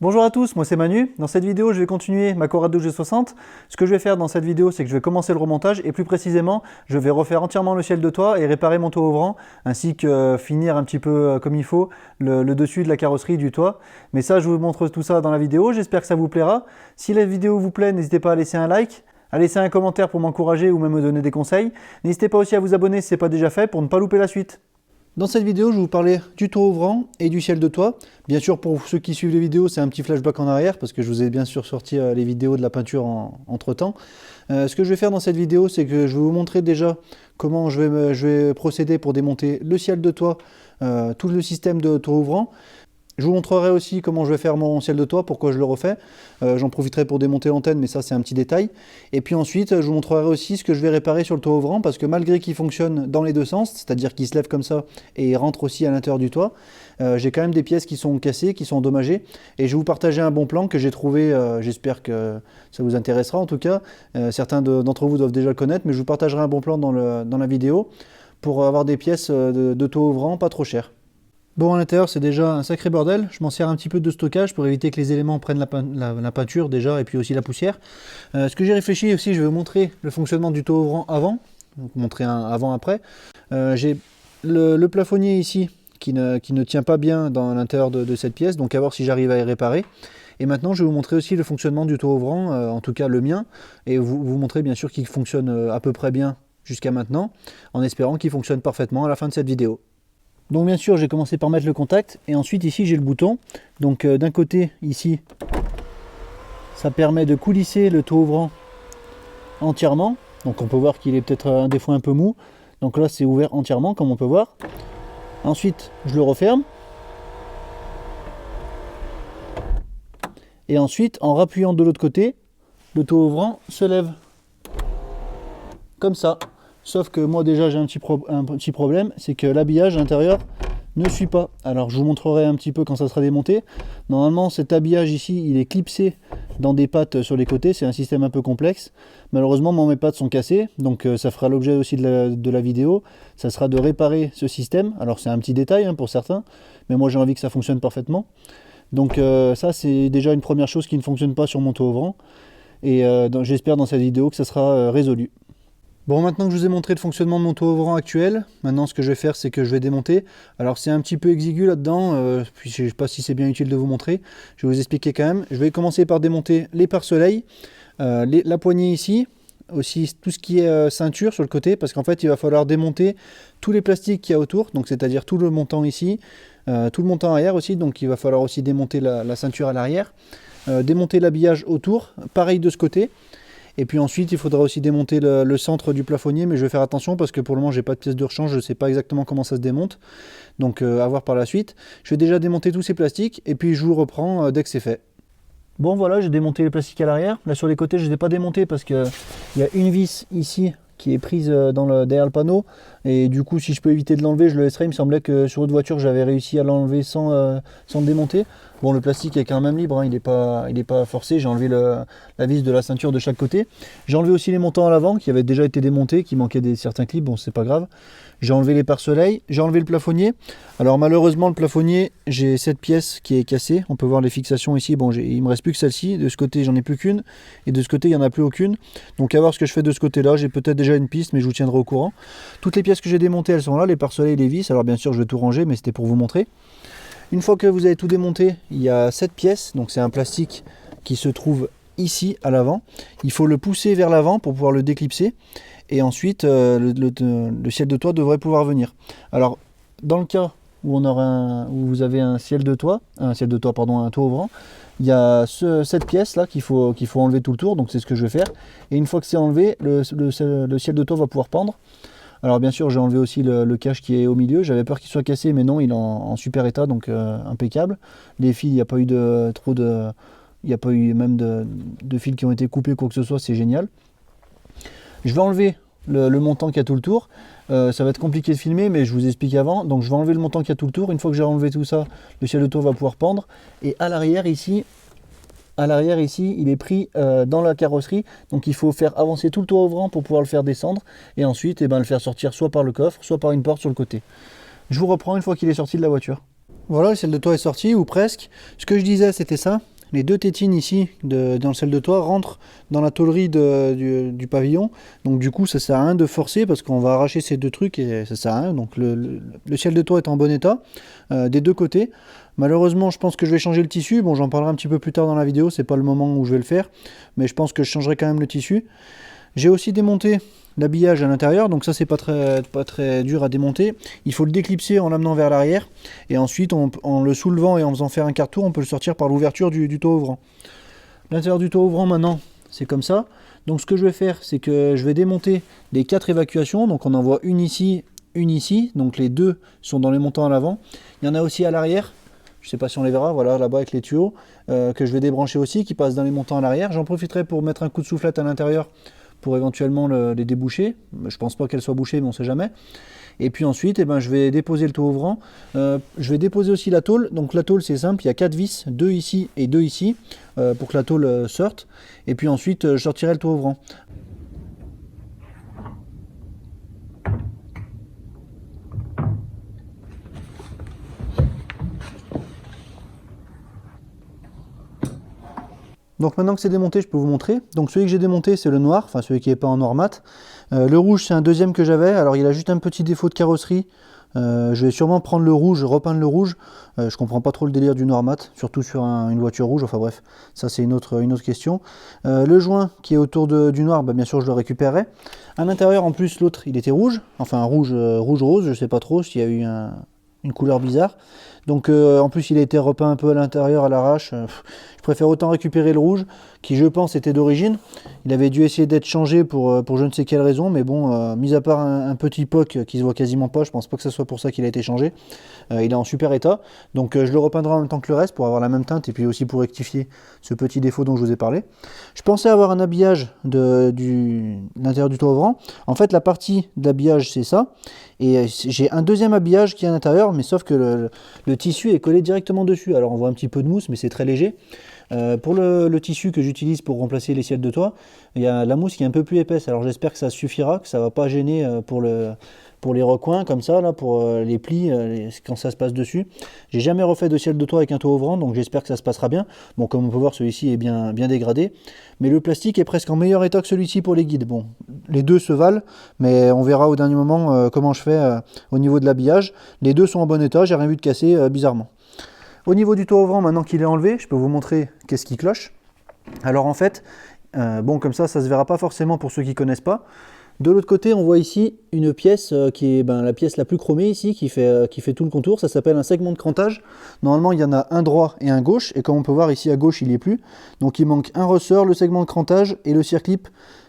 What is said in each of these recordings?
Bonjour à tous, moi c'est Manu. Dans cette vidéo, je vais continuer ma Corrado G60. Ce que je vais faire dans cette vidéo, c'est que je vais commencer le remontage et plus précisément, je vais refaire entièrement le ciel de toit et réparer mon toit ouvrant, ainsi que finir un petit peu comme il faut le dessus de la carrosserie du toit. Mais ça, je vous montre tout ça dans la vidéo. J'espère que ça vous plaira. Si la vidéo vous plaît, n'hésitez pas à laisser un like, à laisser un commentaire pour m'encourager ou même me donner des conseils. N'hésitez pas aussi à vous abonner si ce n'est pas déjà fait pour ne pas louper la suite. Dans cette vidéo, je vais vous parler du toit ouvrant et du ciel de toit. Bien sûr, pour ceux qui suivent les vidéos, c'est un petit flashback en arrière parce que je vous ai bien sûr sorti les vidéos de la peinture entre temps. Ce que je vais faire dans cette vidéo, c'est que je vais vous montrer déjà comment je vais procéder pour démonter le ciel de toit, tout le système de toit ouvrant. Je vous montrerai aussi comment je vais faire mon ciel de toit, pourquoi je le refais. J'en profiterai pour démonter l'antenne, mais ça c'est un petit détail. Et puis ensuite, je vous montrerai aussi ce que je vais réparer sur le toit ouvrant, parce que malgré qu'il fonctionne dans les deux sens, c'est-à-dire qu'il se lève comme ça et rentre aussi à l'intérieur du toit, j'ai quand même des pièces qui sont cassées, qui sont endommagées. Et je vais vous partager un bon plan que j'ai trouvé, j'espère que ça vous intéressera en tout cas. Certains d'entre vous doivent déjà le connaître, mais je vous partagerai un bon plan dans la vidéo pour avoir des pièces de toit ouvrant pas trop chères. Bon, à l'intérieur, c'est déjà un sacré bordel. Je m'en sers un petit peu de stockage pour éviter que les éléments prennent la peinture déjà et puis aussi la poussière. Ce que j'ai réfléchi aussi, je vais vous montrer le fonctionnement du toit ouvrant avant. Donc, montrer un avant-après. J'ai le plafonnier ici qui ne tient pas bien dans l'intérieur de cette pièce. Donc, à voir si j'arrive à y réparer. Et maintenant, je vais vous montrer aussi le fonctionnement du toit ouvrant, en tout cas le mien. Et vous montrer bien sûr qu'il fonctionne à peu près bien jusqu'à maintenant, en espérant qu'il fonctionne parfaitement à la fin de cette vidéo. Donc bien sûr, j'ai commencé par mettre le contact et ensuite ici j'ai le bouton. Donc d'un côté ici, ça permet de coulisser le toit ouvrant entièrement. Donc on peut voir qu'il est peut-être des fois un peu mou. Donc là c'est ouvert entièrement comme on peut voir. Ensuite je le referme. Et ensuite en rappuyant de l'autre côté, le toit ouvrant se lève. Comme ça. Sauf que moi déjà j'ai un petit problème, c'est que l'habillage intérieur ne suit pas. Alors je vous montrerai un petit peu quand ça sera démonté. Normalement cet habillage ici il est clipsé dans des pattes sur les côtés, c'est un système un peu complexe. Malheureusement moi mes pattes sont cassées, donc ça fera l'objet aussi de la vidéo. Ça sera de réparer ce système. Alors c'est un petit détail hein, pour certains, mais moi j'ai envie que ça fonctionne parfaitement. Donc ça c'est déjà une première chose qui ne fonctionne pas sur mon toit ouvrant. Et j'espère dans cette vidéo que ça sera résolu. Bon, maintenant que je vous ai montré le fonctionnement de mon toit ouvrant actuel, maintenant ce que je vais faire c'est que je vais démonter. Alors c'est un petit peu exigu là-dedans, puis je ne sais pas si c'est bien utile de vous montrer. Je vais vous expliquer quand même. Je vais commencer par démonter les pare-soleils, la poignée ici, aussi tout ce qui est ceinture sur le côté, parce qu'en fait il va falloir démonter tous les plastiques qu'il y a autour, donc c'est-à-dire tout le montant ici, tout le montant arrière aussi, donc il va falloir aussi démonter la ceinture à l'arrière, démonter l'habillage autour, pareil de ce côté. Et puis ensuite, il faudra aussi démonter le centre du plafonnier, mais je vais faire attention parce que pour le moment, j'ai pas de pièce de rechange, je ne sais pas exactement comment ça se démonte. Donc à voir par la suite. Je vais déjà démonter tous ces plastiques et puis je vous reprends dès que c'est fait. Bon voilà, j'ai démonté les plastiques à l'arrière. Là sur les côtés, je ne les ai pas démontés parce qu'il y a une vis ici qui est prise derrière le panneau. Et du coup, si je peux éviter de l'enlever, je le laisserai. Il me semblait que sur l'autre voiture, j'avais réussi à l'enlever sans le démonter. Bon, le plastique est quand même libre, hein, il n'est pas forcé. J'ai enlevé la vis de la ceinture de chaque côté. J'ai enlevé aussi les montants à l'avant qui avaient déjà été démontés, qui manquaient certains clips. Bon, c'est pas grave. J'ai enlevé les pare-soleils, j'ai enlevé le plafonnier. Alors malheureusement, le plafonnier, j'ai cette pièce qui est cassée. On peut voir les fixations ici. Bon, il me reste plus que celle-ci. De ce côté, j'en ai plus qu'une. Et de ce côté, il n'y en a plus aucune. Donc à voir ce que je fais de ce côté-là. J'ai peut-être déjà une piste, mais je vous tiendrai au courant. Toutes les pièces que j'ai démontées, elles sont là. Les pare-soleils, les vis. Alors bien sûr, je vais tout ranger, mais c'était pour vous montrer. Une fois que vous avez tout démonté, il y a cette pièce. Donc c'est un plastique qui se trouve ici à l'avant. Il faut le pousser vers l'avant pour pouvoir le déclipser. Et ensuite, le ciel de toit devrait pouvoir venir. Alors, dans le cas où vous avez un toit ouvrant, il y a cette pièce là qu'il faut enlever tout le tour. Donc c'est ce que je vais faire. Et une fois que c'est enlevé, le ciel de toit va pouvoir pendre. Alors bien sûr, j'ai enlevé aussi le cache qui est au milieu. J'avais peur qu'il soit cassé, mais non, il est en super état, donc impeccable. Les fils, il n'y a pas eu il n'y a pas eu même de fils qui ont été coupés, quoi que ce soit, c'est génial. Je vais enlever le montant qui a tout le tour. Ça va être compliqué de filmer, mais je vous explique avant. Donc je vais enlever le montant qui a tout le tour. Une fois que j'ai enlevé tout ça, le ciel de toit va pouvoir pendre. Et à l'arrière ici, à l'arrière ici, il est pris dans la carrosserie, donc il faut faire avancer tout le toit ouvrant pour pouvoir le faire descendre, et ensuite le faire sortir soit par le coffre, soit par une porte sur le côté. Je vous reprends une fois qu'il est sorti de la voiture. Voilà, le selle de toit est sorti, ou presque. Ce que je disais, c'était ça. Les deux tétines ici, dans le selle de toit, rentrent dans la tôlerie du pavillon. Donc du coup, ça sert à rien de forcer, parce qu'on va arracher ces deux trucs, et ça sert à rien. Donc le selle de toit est en bon état, des deux côtés. Malheureusement, je pense que je vais changer le tissu. Bon, j'en parlerai un petit peu plus tard dans la vidéo, c'est pas le moment où je vais le faire. Mais je pense que je changerai quand même le tissu. J'ai aussi démonté l'habillage à l'intérieur, donc ça c'est pas très dur à démonter. Il faut le déclipser en l'amenant vers l'arrière, et ensuite en le soulevant et en faisant faire un quart tour, on peut le sortir par l'ouverture du toit ouvrant. L'intérieur du toit ouvrant maintenant, c'est comme ça. Donc ce que je vais faire, c'est que je vais démonter les 4 évacuations. Donc on en voit une ici, donc les deux sont dans les montants à l'avant. Il y en a aussi à l'arrière. Je ne sais pas si on les verra, voilà, là-bas avec les tuyaux, que je vais débrancher aussi, qui passent dans les montants à l'arrière. J'en profiterai pour mettre un coup de soufflette à l'intérieur, pour éventuellement les déboucher. Je pense pas qu'elles soient bouchées, mais on sait jamais. Et puis ensuite, je vais déposer le toit ouvrant. Je vais déposer aussi la tôle. Donc la tôle, c'est simple, il y a 4 vis, 2 ici et 2 ici, pour que la tôle sorte. Et puis ensuite, je sortirai le toit ouvrant. Donc maintenant que c'est démonté, je peux vous montrer. Donc celui que j'ai démonté, c'est le noir, enfin celui qui n'est pas en noir mat. Le rouge, c'est un deuxième que j'avais. Alors il a juste un petit défaut de carrosserie. Je vais sûrement prendre le rouge, repeindre le rouge. Je comprends pas trop le délire du noir mat, surtout sur une voiture rouge. Enfin bref, ça c'est une autre question. Le joint qui est autour du noir, bien sûr je le récupérerai. À l'intérieur, en plus, l'autre il était rouge, enfin rouge-rose, je sais pas trop s'il y a eu une couleur bizarre. Donc en plus il a été repeint un peu à l'intérieur à l'arrache. Je préfère autant récupérer le rouge, qui je pense était d'origine. Il avait dû essayer d'être changé pour je ne sais quelle raison, mais bon, mis à part un petit poc qui se voit quasiment pas, je pense pas que ce soit pour ça qu'il a été changé. Il est en super état, donc je le repeindrai en même temps que le reste pour avoir la même teinte et puis aussi pour rectifier ce petit défaut dont je vous ai parlé. Je pensais avoir un habillage de l'intérieur du toit ouvrant. En fait, la partie d'habillage c'est ça, et j'ai un deuxième habillage qui est à l'intérieur, mais sauf que le tissu est collé directement dessus. Alors on voit un petit peu de mousse, mais c'est très léger. Pour le tissu que j'utilise pour remplacer les ciels de toit, il y a la mousse qui est un peu plus épaisse. Alors j'espère que ça suffira, que ça ne va pas gêner pour les recoins comme ça, là, pour les plis, quand ça se passe dessus. J'ai jamais refait de ciel de toit avec un toit ouvrant, donc j'espère que ça se passera bien. Bon, comme on peut voir, celui-ci est bien dégradé, mais le plastique est presque en meilleur état que celui-ci pour les guides. Bon, les deux se valent, mais on verra au dernier moment comment je fais au niveau de l'habillage. Les deux sont en bon état, j'ai rien vu de cassé bizarrement. Au niveau du toit ouvrant, maintenant qu'il est enlevé, je peux vous montrer qu'est-ce qui cloche. Alors en fait, bon, comme ça se verra pas forcément pour ceux qui connaissent pas. De l'autre côté, on voit ici une pièce qui est la pièce la plus chromée ici, qui fait tout le contour. Ça s'appelle un segment de crantage. Normalement, il y en a un droit et un gauche. Et comme on peut voir ici à gauche, il n'y est plus. Donc il manque un ressort, le segment de crantage et le circlip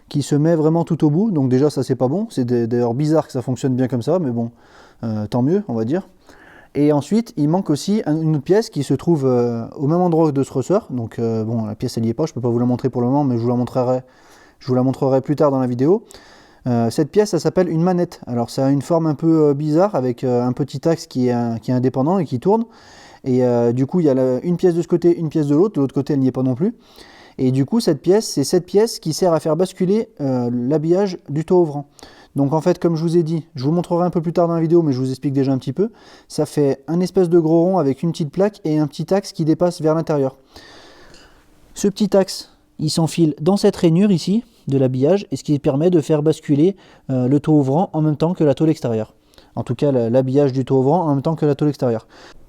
qui se met vraiment tout au bout. Donc déjà, ça c'est pas bon. C'est d'ailleurs bizarre que ça fonctionne bien comme ça, mais bon, tant mieux, on va dire. Et ensuite, il manque aussi une autre pièce qui se trouve au même endroit de ce ressort. Donc bon, la pièce elle n'y est pas, je ne peux pas vous la montrer pour le moment, mais je vous la montrerai plus tard dans la vidéo. Cette pièce, ça s'appelle une manette. Alors ça a une forme un peu bizarre avec un petit axe qui est indépendant et qui tourne. Et du coup, il y a une pièce de ce côté, une pièce de l'autre côté, elle n'y est pas non plus. Et du coup, cette pièce, c'est cette pièce qui sert à faire basculer l'habillage du toit ouvrant. Donc en fait, comme je vous ai dit, je vous montrerai un peu plus tard dans la vidéo, mais je vous explique déjà un petit peu. Ça fait un espèce de gros rond avec une petite plaque et un petit axe qui dépasse vers l'intérieur. Ce petit axe, il s'enfile dans cette rainure ici de l'habillage, et ce qui permet de faire basculer le toit ouvrant en même temps que la tôle extérieure. En tout cas, l'habillage du toit ouvrant en même temps que la tôle extérieure.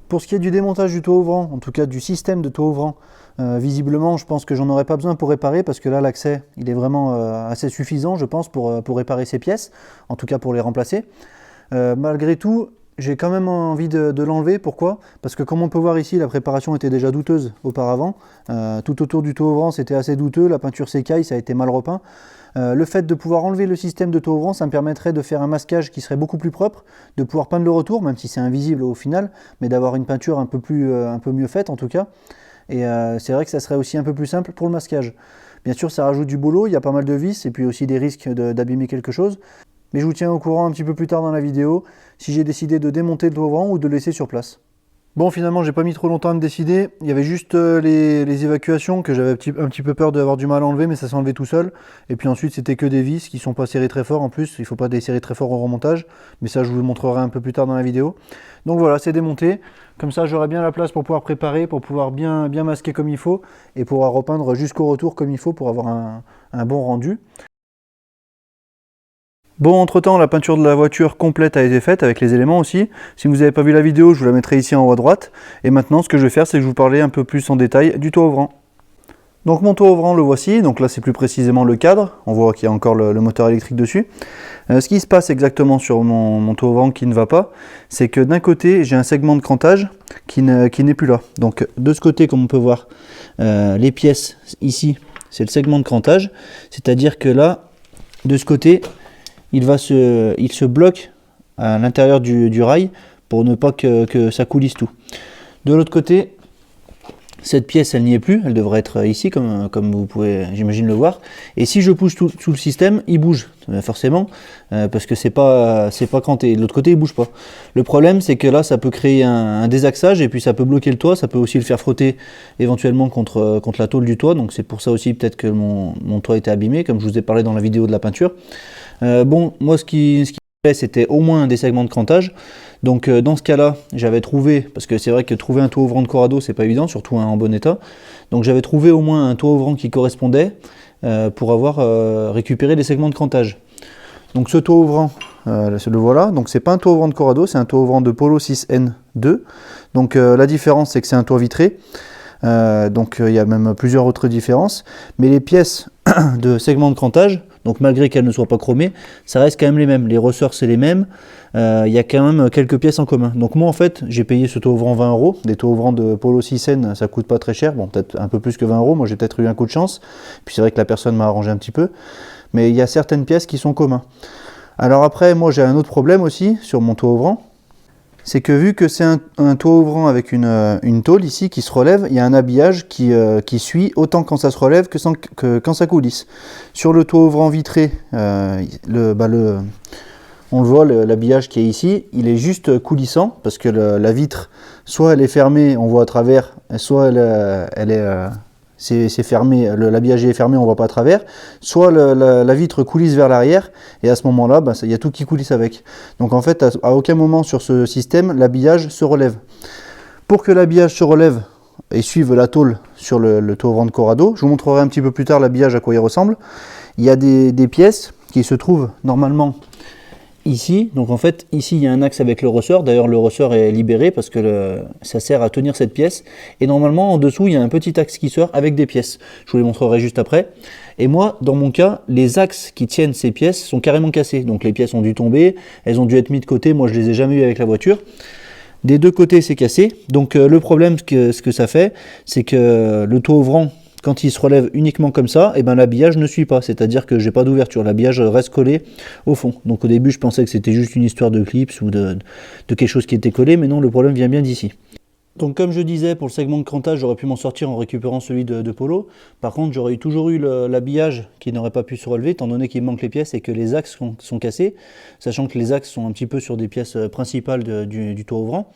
Pour ce qui est du démontage du toit ouvrant, en tout cas du système de toit ouvrant, visiblement je pense que j'en aurai pas besoin pour réparer, parce que là l'accès il est vraiment assez suffisant je pense pour réparer ces pièces, en tout cas pour les remplacer. Malgré tout, j'ai quand même envie de l'enlever. Pourquoi? Parce que comme on peut voir ici, la préparation était déjà douteuse auparavant. Tout autour du toit ouvrant c'était assez douteux, la peinture s'écaille, ça a été mal repeint. Le fait de pouvoir enlever le système de toit ouvrant, ça me permettrait de faire un masquage qui serait beaucoup plus propre, de pouvoir peindre le retour, même si c'est invisible au final, mais d'avoir une peinture un peu mieux faite en tout cas. Et c'est vrai que ça serait aussi un peu plus simple pour le masquage. Bien sûr, ça rajoute du boulot, il y a pas mal de vis et puis aussi des risques d'abîmer quelque chose. Mais je vous tiens au courant un petit peu plus tard dans la vidéo si j'ai décidé de démonter le toit ouvrant ou de le laisser sur place. Bon, finalement, j'ai pas mis trop longtemps à me décider. Il y avait juste les évacuations que j'avais un petit peu peur d'avoir du mal à enlever, mais ça s'est enlevé tout seul. Et puis ensuite, c'était que des vis qui sont pas serrées très fort. En plus, il faut pas des serrer très fort au remontage. Mais ça, je vous le montrerai un peu plus tard dans la vidéo. Donc voilà, c'est démonté. Comme ça, j'aurai bien la place pour pouvoir préparer, pour pouvoir bien masquer comme il faut et pouvoir repeindre jusqu'au retour comme il faut pour avoir un bon rendu. Bon, entre-temps, la peinture de la voiture complète a été faite avec les éléments aussi. Si vous n'avez pas vu la vidéo, je vous la mettrai ici en haut à droite. Et maintenant, ce que je vais faire, c'est que je vais vous parler un peu plus en détail du toit ouvrant. Donc mon toit ouvrant, le voici. Donc là, c'est plus précisément le cadre. On voit qu'il y a encore le moteur électrique dessus. Ce qui se passe exactement sur mon toit ouvrant qui ne va pas, c'est que d'un côté, j'ai un segment de crantage qui n'est plus là. Donc de ce côté, comme on peut voir, les pièces ici, c'est le segment de crantage. C'est-à-dire que là, de ce côté, il se bloque à l'intérieur du rail pour ne pas que ça coulisse tout. De l'autre côté, cette pièce, elle n'y est plus, elle devrait être ici, comme vous pouvez, j'imagine, le voir. Et si je pousse tout le système, il bouge, forcément, parce que c'est pas cranté. De l'autre côté, il bouge pas. Le problème, c'est que là, ça peut créer un désaxage, et puis ça peut bloquer le toit, ça peut aussi le faire frotter éventuellement contre la tôle du toit. Donc c'est pour ça aussi peut-être que mon toit était abîmé, comme je vous ai parlé dans la vidéo de la peinture. Bon, moi, ce qui fait, c'était au moins des segments de crantage. Donc dans ce cas-là, j'avais trouvé, parce que c'est vrai que trouver un toit ouvrant de Corrado, c'est pas évident, surtout un en bon état. Donc j'avais trouvé au moins un toit ouvrant qui correspondait pour avoir récupéré les segments de crantage. Donc ce toit ouvrant, le voilà. Donc c'est pas un toit ouvrant de Corrado, c'est un toit ouvrant de Polo 6N2. Donc la différence, c'est que c'est un toit vitré. Donc il y a même plusieurs autres différences. Mais les pièces de segments de crantage, donc malgré qu'elles ne soient pas chromées, ça reste quand même les mêmes. Les ressorts, c'est les mêmes. Il y a quand même quelques pièces en commun. Donc moi, en fait, j'ai payé ce toit ouvrant 20 €. Des toits ouvrants de Polo 6N, ça coûte pas très cher. Bon, peut-être un peu plus que 20 €. Moi, j'ai peut-être eu un coup de chance. Puis c'est vrai que la personne m'a arrangé un petit peu. Mais il y a certaines pièces qui sont communs. Alors après, moi, j'ai un autre problème aussi sur mon toit ouvrant. C'est que vu que c'est un toit ouvrant avec une tôle ici qui se relève, il y a un habillage qui suit autant quand ça se relève que quand ça coulisse. Sur le toit ouvrant vitré, on le voit, l'habillage qui est ici, il est juste coulissant parce que la vitre, soit elle est fermée, on voit à travers, soit c'est fermé, l'habillage est fermé, on ne voit pas à travers, soit la vitre coulisse vers l'arrière, et à ce moment-là, il y a tout qui coulisse avec. Donc en fait, à aucun moment sur ce système, l'habillage se relève. Pour que l'habillage se relève et suive la tôle sur le toit ouvrant de Corrado, je vous montrerai un petit peu plus tard l'habillage à quoi il ressemble. Il y a des pièces qui se trouvent normalement ici. Donc en fait, ici il y a un axe avec le ressort. D'ailleurs, le ressort est libéré parce que ça sert à tenir cette pièce. Et normalement, en dessous, il y a un petit axe qui sort avec des pièces. Je vous les montrerai juste après. Et moi, dans mon cas, les axes qui tiennent ces pièces sont carrément cassés. Donc les pièces ont dû tomber, elles ont dû être mises de côté. Moi, je les ai jamais eues avec la voiture. Des deux côtés, c'est cassé. Donc le problème, ce que ça fait, c'est que le toit ouvrant, quand il se relève uniquement comme ça, et ben l'habillage ne suit pas, c'est-à-dire que j'ai pas d'ouverture, l'habillage reste collé au fond. Donc au début je pensais que c'était juste une histoire de clips ou de quelque chose qui était collé, mais non, le problème vient bien d'ici. Donc comme je disais, pour le segment de crantage, j'aurais pu m'en sortir en récupérant celui de Polo. Par contre, j'aurais toujours eu l'habillage qui n'aurait pas pu se relever, étant donné qu'il manque les pièces et que les axes sont cassés, sachant que les axes sont un petit peu sur des pièces principales du toit ouvrant.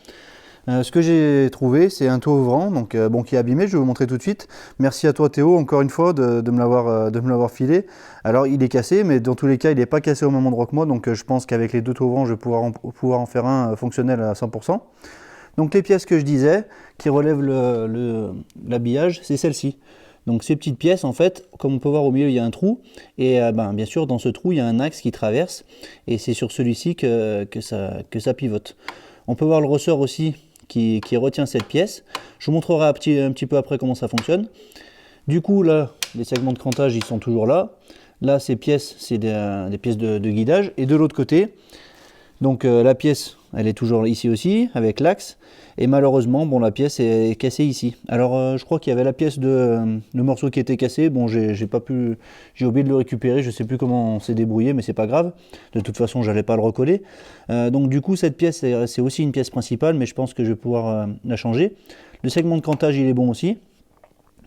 Ce que j'ai trouvé, c'est un toit ouvrant donc, qui est abîmé, je vais vous montrer tout de suite. Merci à toi Théo, encore une fois, de me l'avoir filé. Alors il est cassé, mais dans tous les cas, il n'est pas cassé au même endroit que moi, donc je pense qu'avec les deux toits ouvrants, je vais pouvoir en faire un fonctionnel à 100%. Donc les pièces que je disais, qui relèvent l'habillage, c'est celle-ci. Donc ces petites pièces, en fait, comme on peut voir au milieu, il y a un trou, et bien sûr, dans ce trou, il y a un axe qui traverse, et c'est sur celui-ci que ça pivote. On peut voir le ressort aussi, qui retient cette pièce. Je vous montrerai un petit peu après comment ça fonctionne. Du coup, là, les segments de crantage, ils sont toujours là. Là, ces pièces, c'est des pièces de guidage. Et de l'autre côté, donc la pièce, elle est toujours ici aussi, avec l'axe. Et malheureusement, bon, la pièce est cassée ici. Alors, je crois qu'il y avait la pièce le morceau qui était cassé. Bon, j'ai oublié de le récupérer. Je ne sais plus comment on s'est débrouillé, mais c'est pas grave. De toute façon, j'allais pas le recoller. Donc, du coup, cette pièce, c'est aussi une pièce principale, mais je pense que je vais pouvoir la changer. Le segment de crantage, il est bon aussi.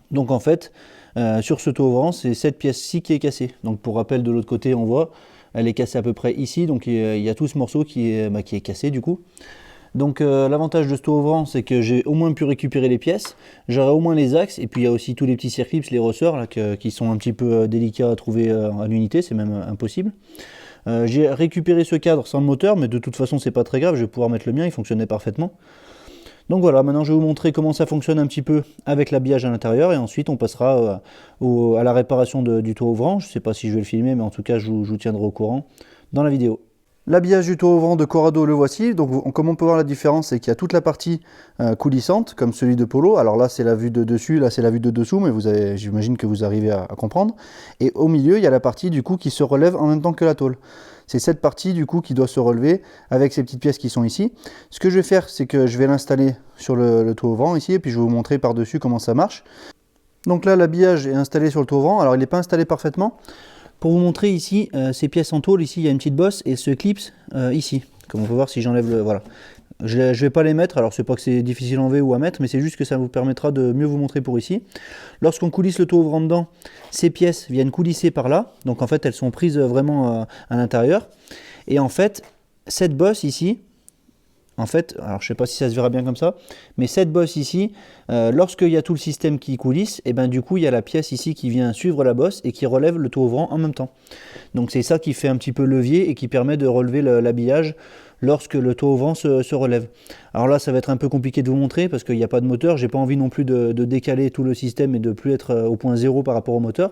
Donc, en fait, sur ce toit ouvrant, c'est cette pièce-ci qui est cassée. Donc, pour rappel, de l'autre côté, on voit, elle est cassée à peu près ici. Donc, il y a tout ce morceau qui est cassé, du coup. Donc l'avantage de ce tour ouvrant, c'est que j'ai au moins pu récupérer les pièces, j'aurai au moins les axes, et puis il y a aussi tous les petits circlips, les ressorts là, qui sont un petit peu délicats à trouver à l'unité, c'est même impossible. J'ai récupéré ce cadre sans le moteur, mais de toute façon c'est pas très grave, je vais pouvoir mettre le mien, il fonctionnait parfaitement. Donc voilà, maintenant je vais vous montrer comment ça fonctionne un petit peu avec l'habillage à l'intérieur, et ensuite on passera à la réparation du toit ouvrant. Je ne sais pas si je vais le filmer, mais en tout cas je vous tiendrai au courant dans la vidéo. L'habillage du toit ouvrant de Corrado, le voici. Donc comme on peut voir, la différence, c'est qu'il y a toute la partie coulissante, comme celui de Polo. Alors là c'est la vue de dessus, là c'est la vue de dessous, mais j'imagine que vous arrivez à comprendre. Et au milieu, il y a la partie du coup qui se relève en même temps que la tôle. C'est cette partie du coup qui doit se relever avec ces petites pièces qui sont ici. Ce que je vais faire, c'est que je vais l'installer sur le toit ouvrant ici, et puis je vais vous montrer par-dessus comment ça marche. Donc là, l'habillage est installé sur le toit ouvrant. Alors il n'est pas installé parfaitement. Pour vous montrer ici, ces pièces en tôle, ici il y a une petite bosse et ce clips ici. Comme on peut voir si j'enlève le... Voilà. Je ne vais pas les mettre, alors c'est pas que c'est difficile à enlever ou à mettre, mais c'est juste que ça vous permettra de mieux vous montrer pour ici. Lorsqu'on coulisse le toit ouvrant dedans, ces pièces viennent coulisser par là. Donc en fait elles sont prises vraiment à l'intérieur. Et en fait, cette bosse ici, en fait, alors je sais pas si ça se verra bien comme ça, mais cette bosse ici, lorsqu'il y a tout le système qui coulisse, et ben du coup il y a la pièce ici qui vient suivre la bosse et qui relève le toit ouvrant en même temps. Donc c'est ça qui fait un petit peu levier et qui permet de relever l'habillage lorsque le toit ouvrant se relève. Alors là ça va être un peu compliqué de vous montrer parce qu'il n'y a pas de moteur, j'ai pas envie non plus de décaler tout le système et de plus être au point zéro par rapport au moteur.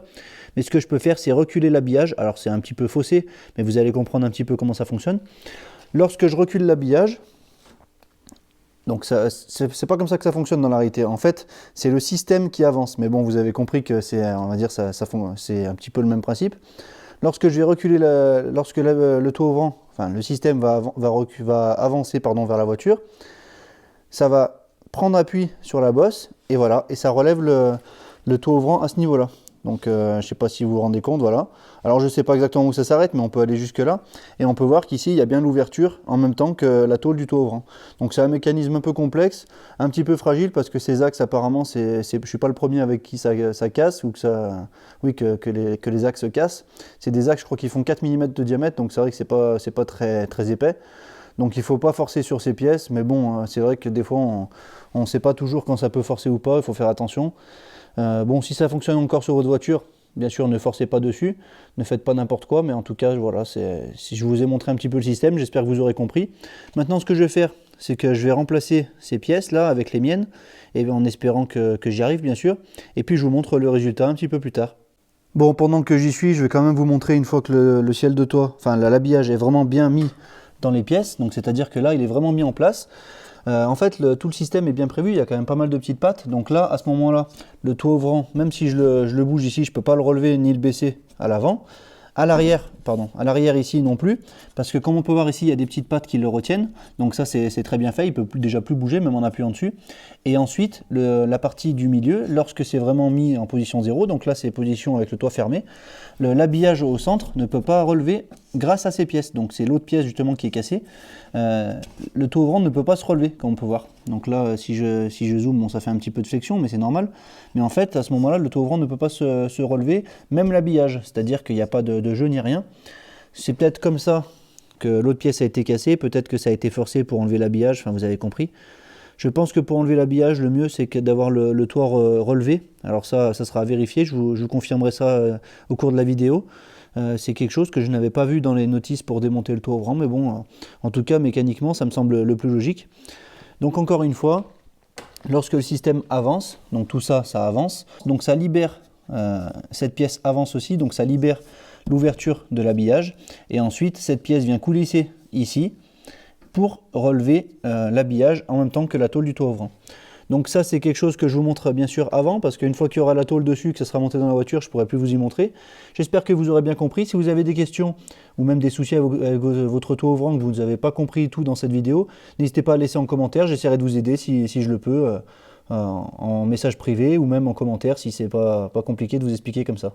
Mais ce que je peux faire, c'est reculer l'habillage. Alors c'est un petit peu faussé, mais vous allez comprendre un petit peu comment ça fonctionne. Lorsque je recule l'habillage, donc c'est pas comme ça que ça fonctionne dans la réalité. En fait, c'est le système qui avance. Mais bon, vous avez compris que c'est, on va dire, c'est un petit peu le même principe. Lorsque je vais reculer, lorsque le toit ouvrant, enfin le système va avancer pardon, vers la voiture, ça va prendre appui sur la bosse et voilà, et ça relève le toit ouvrant à ce niveau-là. Donc je ne sais pas si vous vous rendez compte, voilà. Alors je ne sais pas exactement où ça s'arrête, mais on peut aller jusque là. Et on peut voir qu'ici, il y a bien l'ouverture en même temps que la tôle du toit ouvrant. Donc c'est un mécanisme un peu complexe, un petit peu fragile, parce que ces axes, apparemment, je ne suis pas le premier avec qui ça casse, ou que les axes se cassent. C'est des axes, je crois, qui font 4 mm de diamètre, donc c'est vrai que c'est pas très, très épais. Donc il ne faut pas forcer sur ces pièces, mais bon, c'est vrai que des fois, on ne sait pas toujours quand ça peut forcer ou pas, il faut faire attention. Bon, si ça fonctionne encore sur votre voiture, bien sûr, ne forcez pas dessus, ne faites pas n'importe quoi, mais en tout cas, voilà, si je vous ai montré un petit peu le système, j'espère que vous aurez compris. Maintenant, ce que je vais faire, c'est que je vais remplacer ces pièces-là avec les miennes, et en espérant que j'y arrive, bien sûr, et puis je vous montre le résultat un petit peu plus tard. Bon, pendant que j'y suis, je vais quand même vous montrer une fois que le ciel de toit, enfin l'habillage est vraiment bien mis dans les pièces, donc c'est-à-dire que là, il est vraiment mis en place. En fait, tout le système est bien prévu, il y a quand même pas mal de petites pattes. Donc là, à ce moment-là, le toit ouvrant, même si je le bouge ici, je ne peux pas le relever ni le baisser à l'avant. À l'arrière ici non plus, parce que comme on peut voir ici, il y a des petites pattes qui le retiennent. Donc ça, c'est très bien fait, il ne peut déjà plus bouger, même en appuyant dessus. Et ensuite, la partie du milieu, lorsque c'est vraiment mis en position 0, donc là c'est position avec le toit fermé, l'habillage au centre ne peut pas relever grâce à ces pièces. Donc c'est l'autre pièce justement qui est cassée. Le toit ouvrant ne peut pas se relever, comme on peut voir. Donc là, si je zoome, bon, ça fait un petit peu de flexion, mais c'est normal. Mais en fait, à ce moment-là, le toit ouvrant ne peut pas se relever, même l'habillage. C'est-à-dire qu'il n'y a pas de jeu ni rien. C'est peut-être comme ça que l'autre pièce a été cassée, peut-être que ça a été forcé pour enlever l'habillage, enfin vous avez compris. Je pense que pour enlever l'habillage, le mieux c'est d'avoir le toit relevé. Alors ça sera à vérifier, je vous confirmerai ça au cours de la vidéo. C'est quelque chose que je n'avais pas vu dans les notices pour démonter le toit ouvrant, mais bon, en tout cas mécaniquement ça me semble le plus logique. Donc encore une fois, lorsque le système avance, donc tout ça, ça avance, donc ça libère, cette pièce avance aussi, donc ça libère l'ouverture de l'habillage, et ensuite cette pièce vient coulisser ici pour relever l'habillage en même temps que la tôle du toit ouvrant. Donc ça c'est quelque chose que je vous montre bien sûr avant, parce qu'une fois qu'il y aura la tôle dessus, que ça sera monté dans la voiture, je ne pourrai plus vous y montrer. J'espère que vous aurez bien compris. Si vous avez des questions ou même des soucis avec votre toit ouvrant, que vous n'avez pas compris tout dans cette vidéo, n'hésitez pas à laisser en commentaire, j'essaierai de vous aider si je le peux, en message privé ou même en commentaire si c'est pas compliqué de vous expliquer comme ça.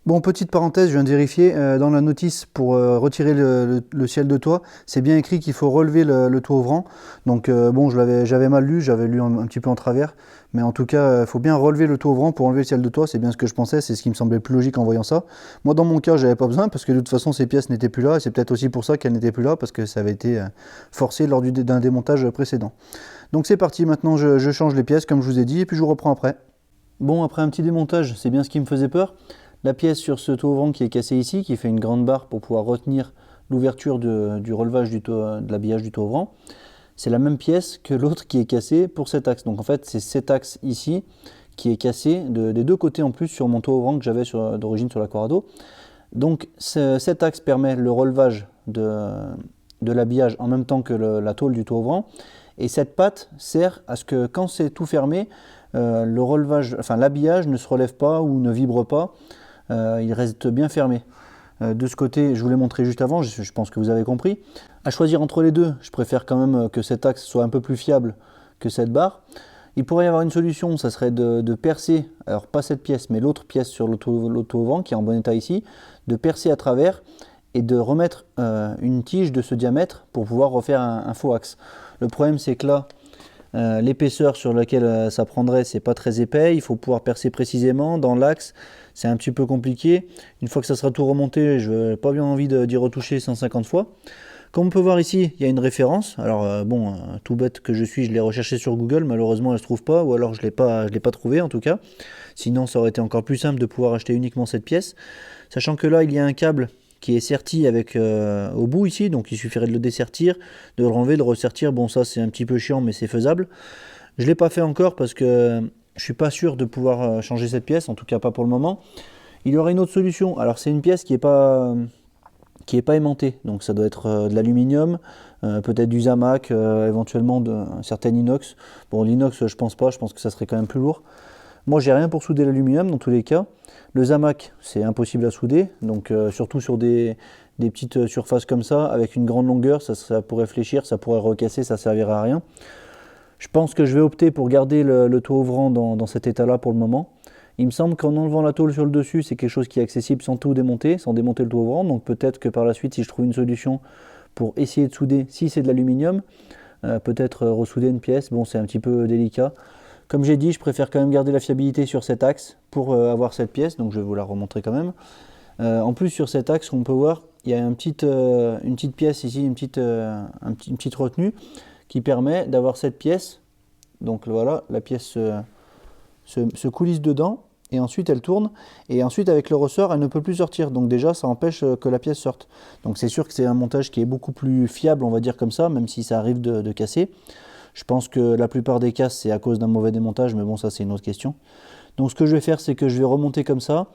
Bon, petite parenthèse, je viens de vérifier, dans la notice pour retirer le ciel de toit, c'est bien écrit qu'il faut relever le toit ouvrant. Donc bon, j'avais mal lu, j'avais lu un petit peu en travers, mais en tout cas, il faut bien relever le toit ouvrant pour enlever le ciel de toit, c'est bien ce que je pensais, c'est ce qui me semblait plus logique en voyant ça. Moi, dans mon cas, j'avais pas besoin, parce que de toute façon, ces pièces n'étaient plus là, et c'est peut-être aussi pour ça qu'elles n'étaient plus là, parce que ça avait été forcé lors d'un démontage précédent. Donc c'est parti, maintenant je change les pièces, comme je vous ai dit, et puis je vous reprends après. Bon, après un petit démontage, c'est bien ce qui me faisait peur. La pièce sur ce toit ouvrant qui est cassée ici, qui fait une grande barre pour pouvoir retenir l'ouverture du relevage de l'habillage du toit ouvrant, c'est la même pièce que l'autre qui est cassée pour cet axe. Donc en fait, c'est cet axe ici qui est cassé des deux côtés en plus sur mon toit ouvrant que j'avais d'origine sur la Corrado. Donc cet axe permet le relevage de l'habillage en même temps que la tôle du toit ouvrant. Et cette patte sert à ce que quand c'est tout fermé, l'habillage ne se relève pas ou ne vibre pas. Il reste bien fermé. De ce côté, je vous l'ai montré juste avant, je pense que vous avez compris. À choisir entre les deux, je préfère quand même que cet axe soit un peu plus fiable que cette barre. Il pourrait y avoir une solution, ça serait de percer, alors pas cette pièce, mais l'autre pièce sur le toit ouvrant qui est en bon état ici, de percer à travers et de remettre une tige de ce diamètre pour pouvoir refaire un faux axe. Le problème, c'est que là, l'épaisseur sur laquelle ça prendrait, c'est pas très épais, il faut pouvoir percer précisément dans l'axe, c'est un petit peu compliqué. Une fois que ça sera tout remonté, je n'ai pas bien envie d'y retoucher 150 fois. Comme on peut voir ici, il y a une référence. Alors bon, tout bête que je suis, je l'ai recherché sur Google, malheureusement elle ne se trouve pas, ou alors je l'ai pas trouvé en tout cas. Sinon ça aurait été encore plus simple de pouvoir acheter uniquement cette pièce. Sachant que là il y a un câble qui est serti avec au bout ici, donc il suffirait de le dessertir, de le renlever, de le ressertir. Bon, ça c'est un petit peu chiant, mais c'est faisable. Je ne l'ai pas fait encore parce que je suis pas sûr de pouvoir changer cette pièce, en tout cas pas pour le moment. Il y aurait une autre solution. Alors c'est une pièce qui est pas aimantée, donc ça doit être de l'aluminium, peut-être du Zamac, éventuellement un certain inox. Bon, l'inox je pense pas, je pense que ça serait quand même plus lourd. Moi j'ai rien pour souder l'aluminium dans tous les cas. Le Zamac c'est impossible à souder, donc surtout sur des petites surfaces comme ça, avec une grande longueur, ça pourrait fléchir, ça pourrait recasser, ça servirait à rien. Je pense que je vais opter pour garder le toit ouvrant dans cet état là pour le moment. Il me semble qu'en enlevant la tôle sur le dessus, c'est quelque chose qui est accessible sans tout démonter, sans démonter le toit ouvrant, donc peut-être que par la suite si je trouve une solution pour essayer de souder, si c'est de l'aluminium, peut-être ressouder une pièce, bon c'est un petit peu délicat. Comme j'ai dit, je préfère quand même garder la fiabilité sur cet axe pour avoir cette pièce, donc je vais vous la remontrer quand même. En plus sur cet axe, on peut voir, il y a une petite pièce ici, une petite retenue qui permet d'avoir cette pièce. Donc voilà, la pièce se coulisse dedans et ensuite elle tourne. Et ensuite avec le ressort, elle ne peut plus sortir. Donc déjà, ça empêche que la pièce sorte. Donc c'est sûr que c'est un montage qui est beaucoup plus fiable, on va dire comme ça, même si ça arrive de casser. Je pense que la plupart des casses, c'est à cause d'un mauvais démontage, mais bon, ça c'est une autre question. Donc ce que je vais faire, c'est que je vais remonter comme ça.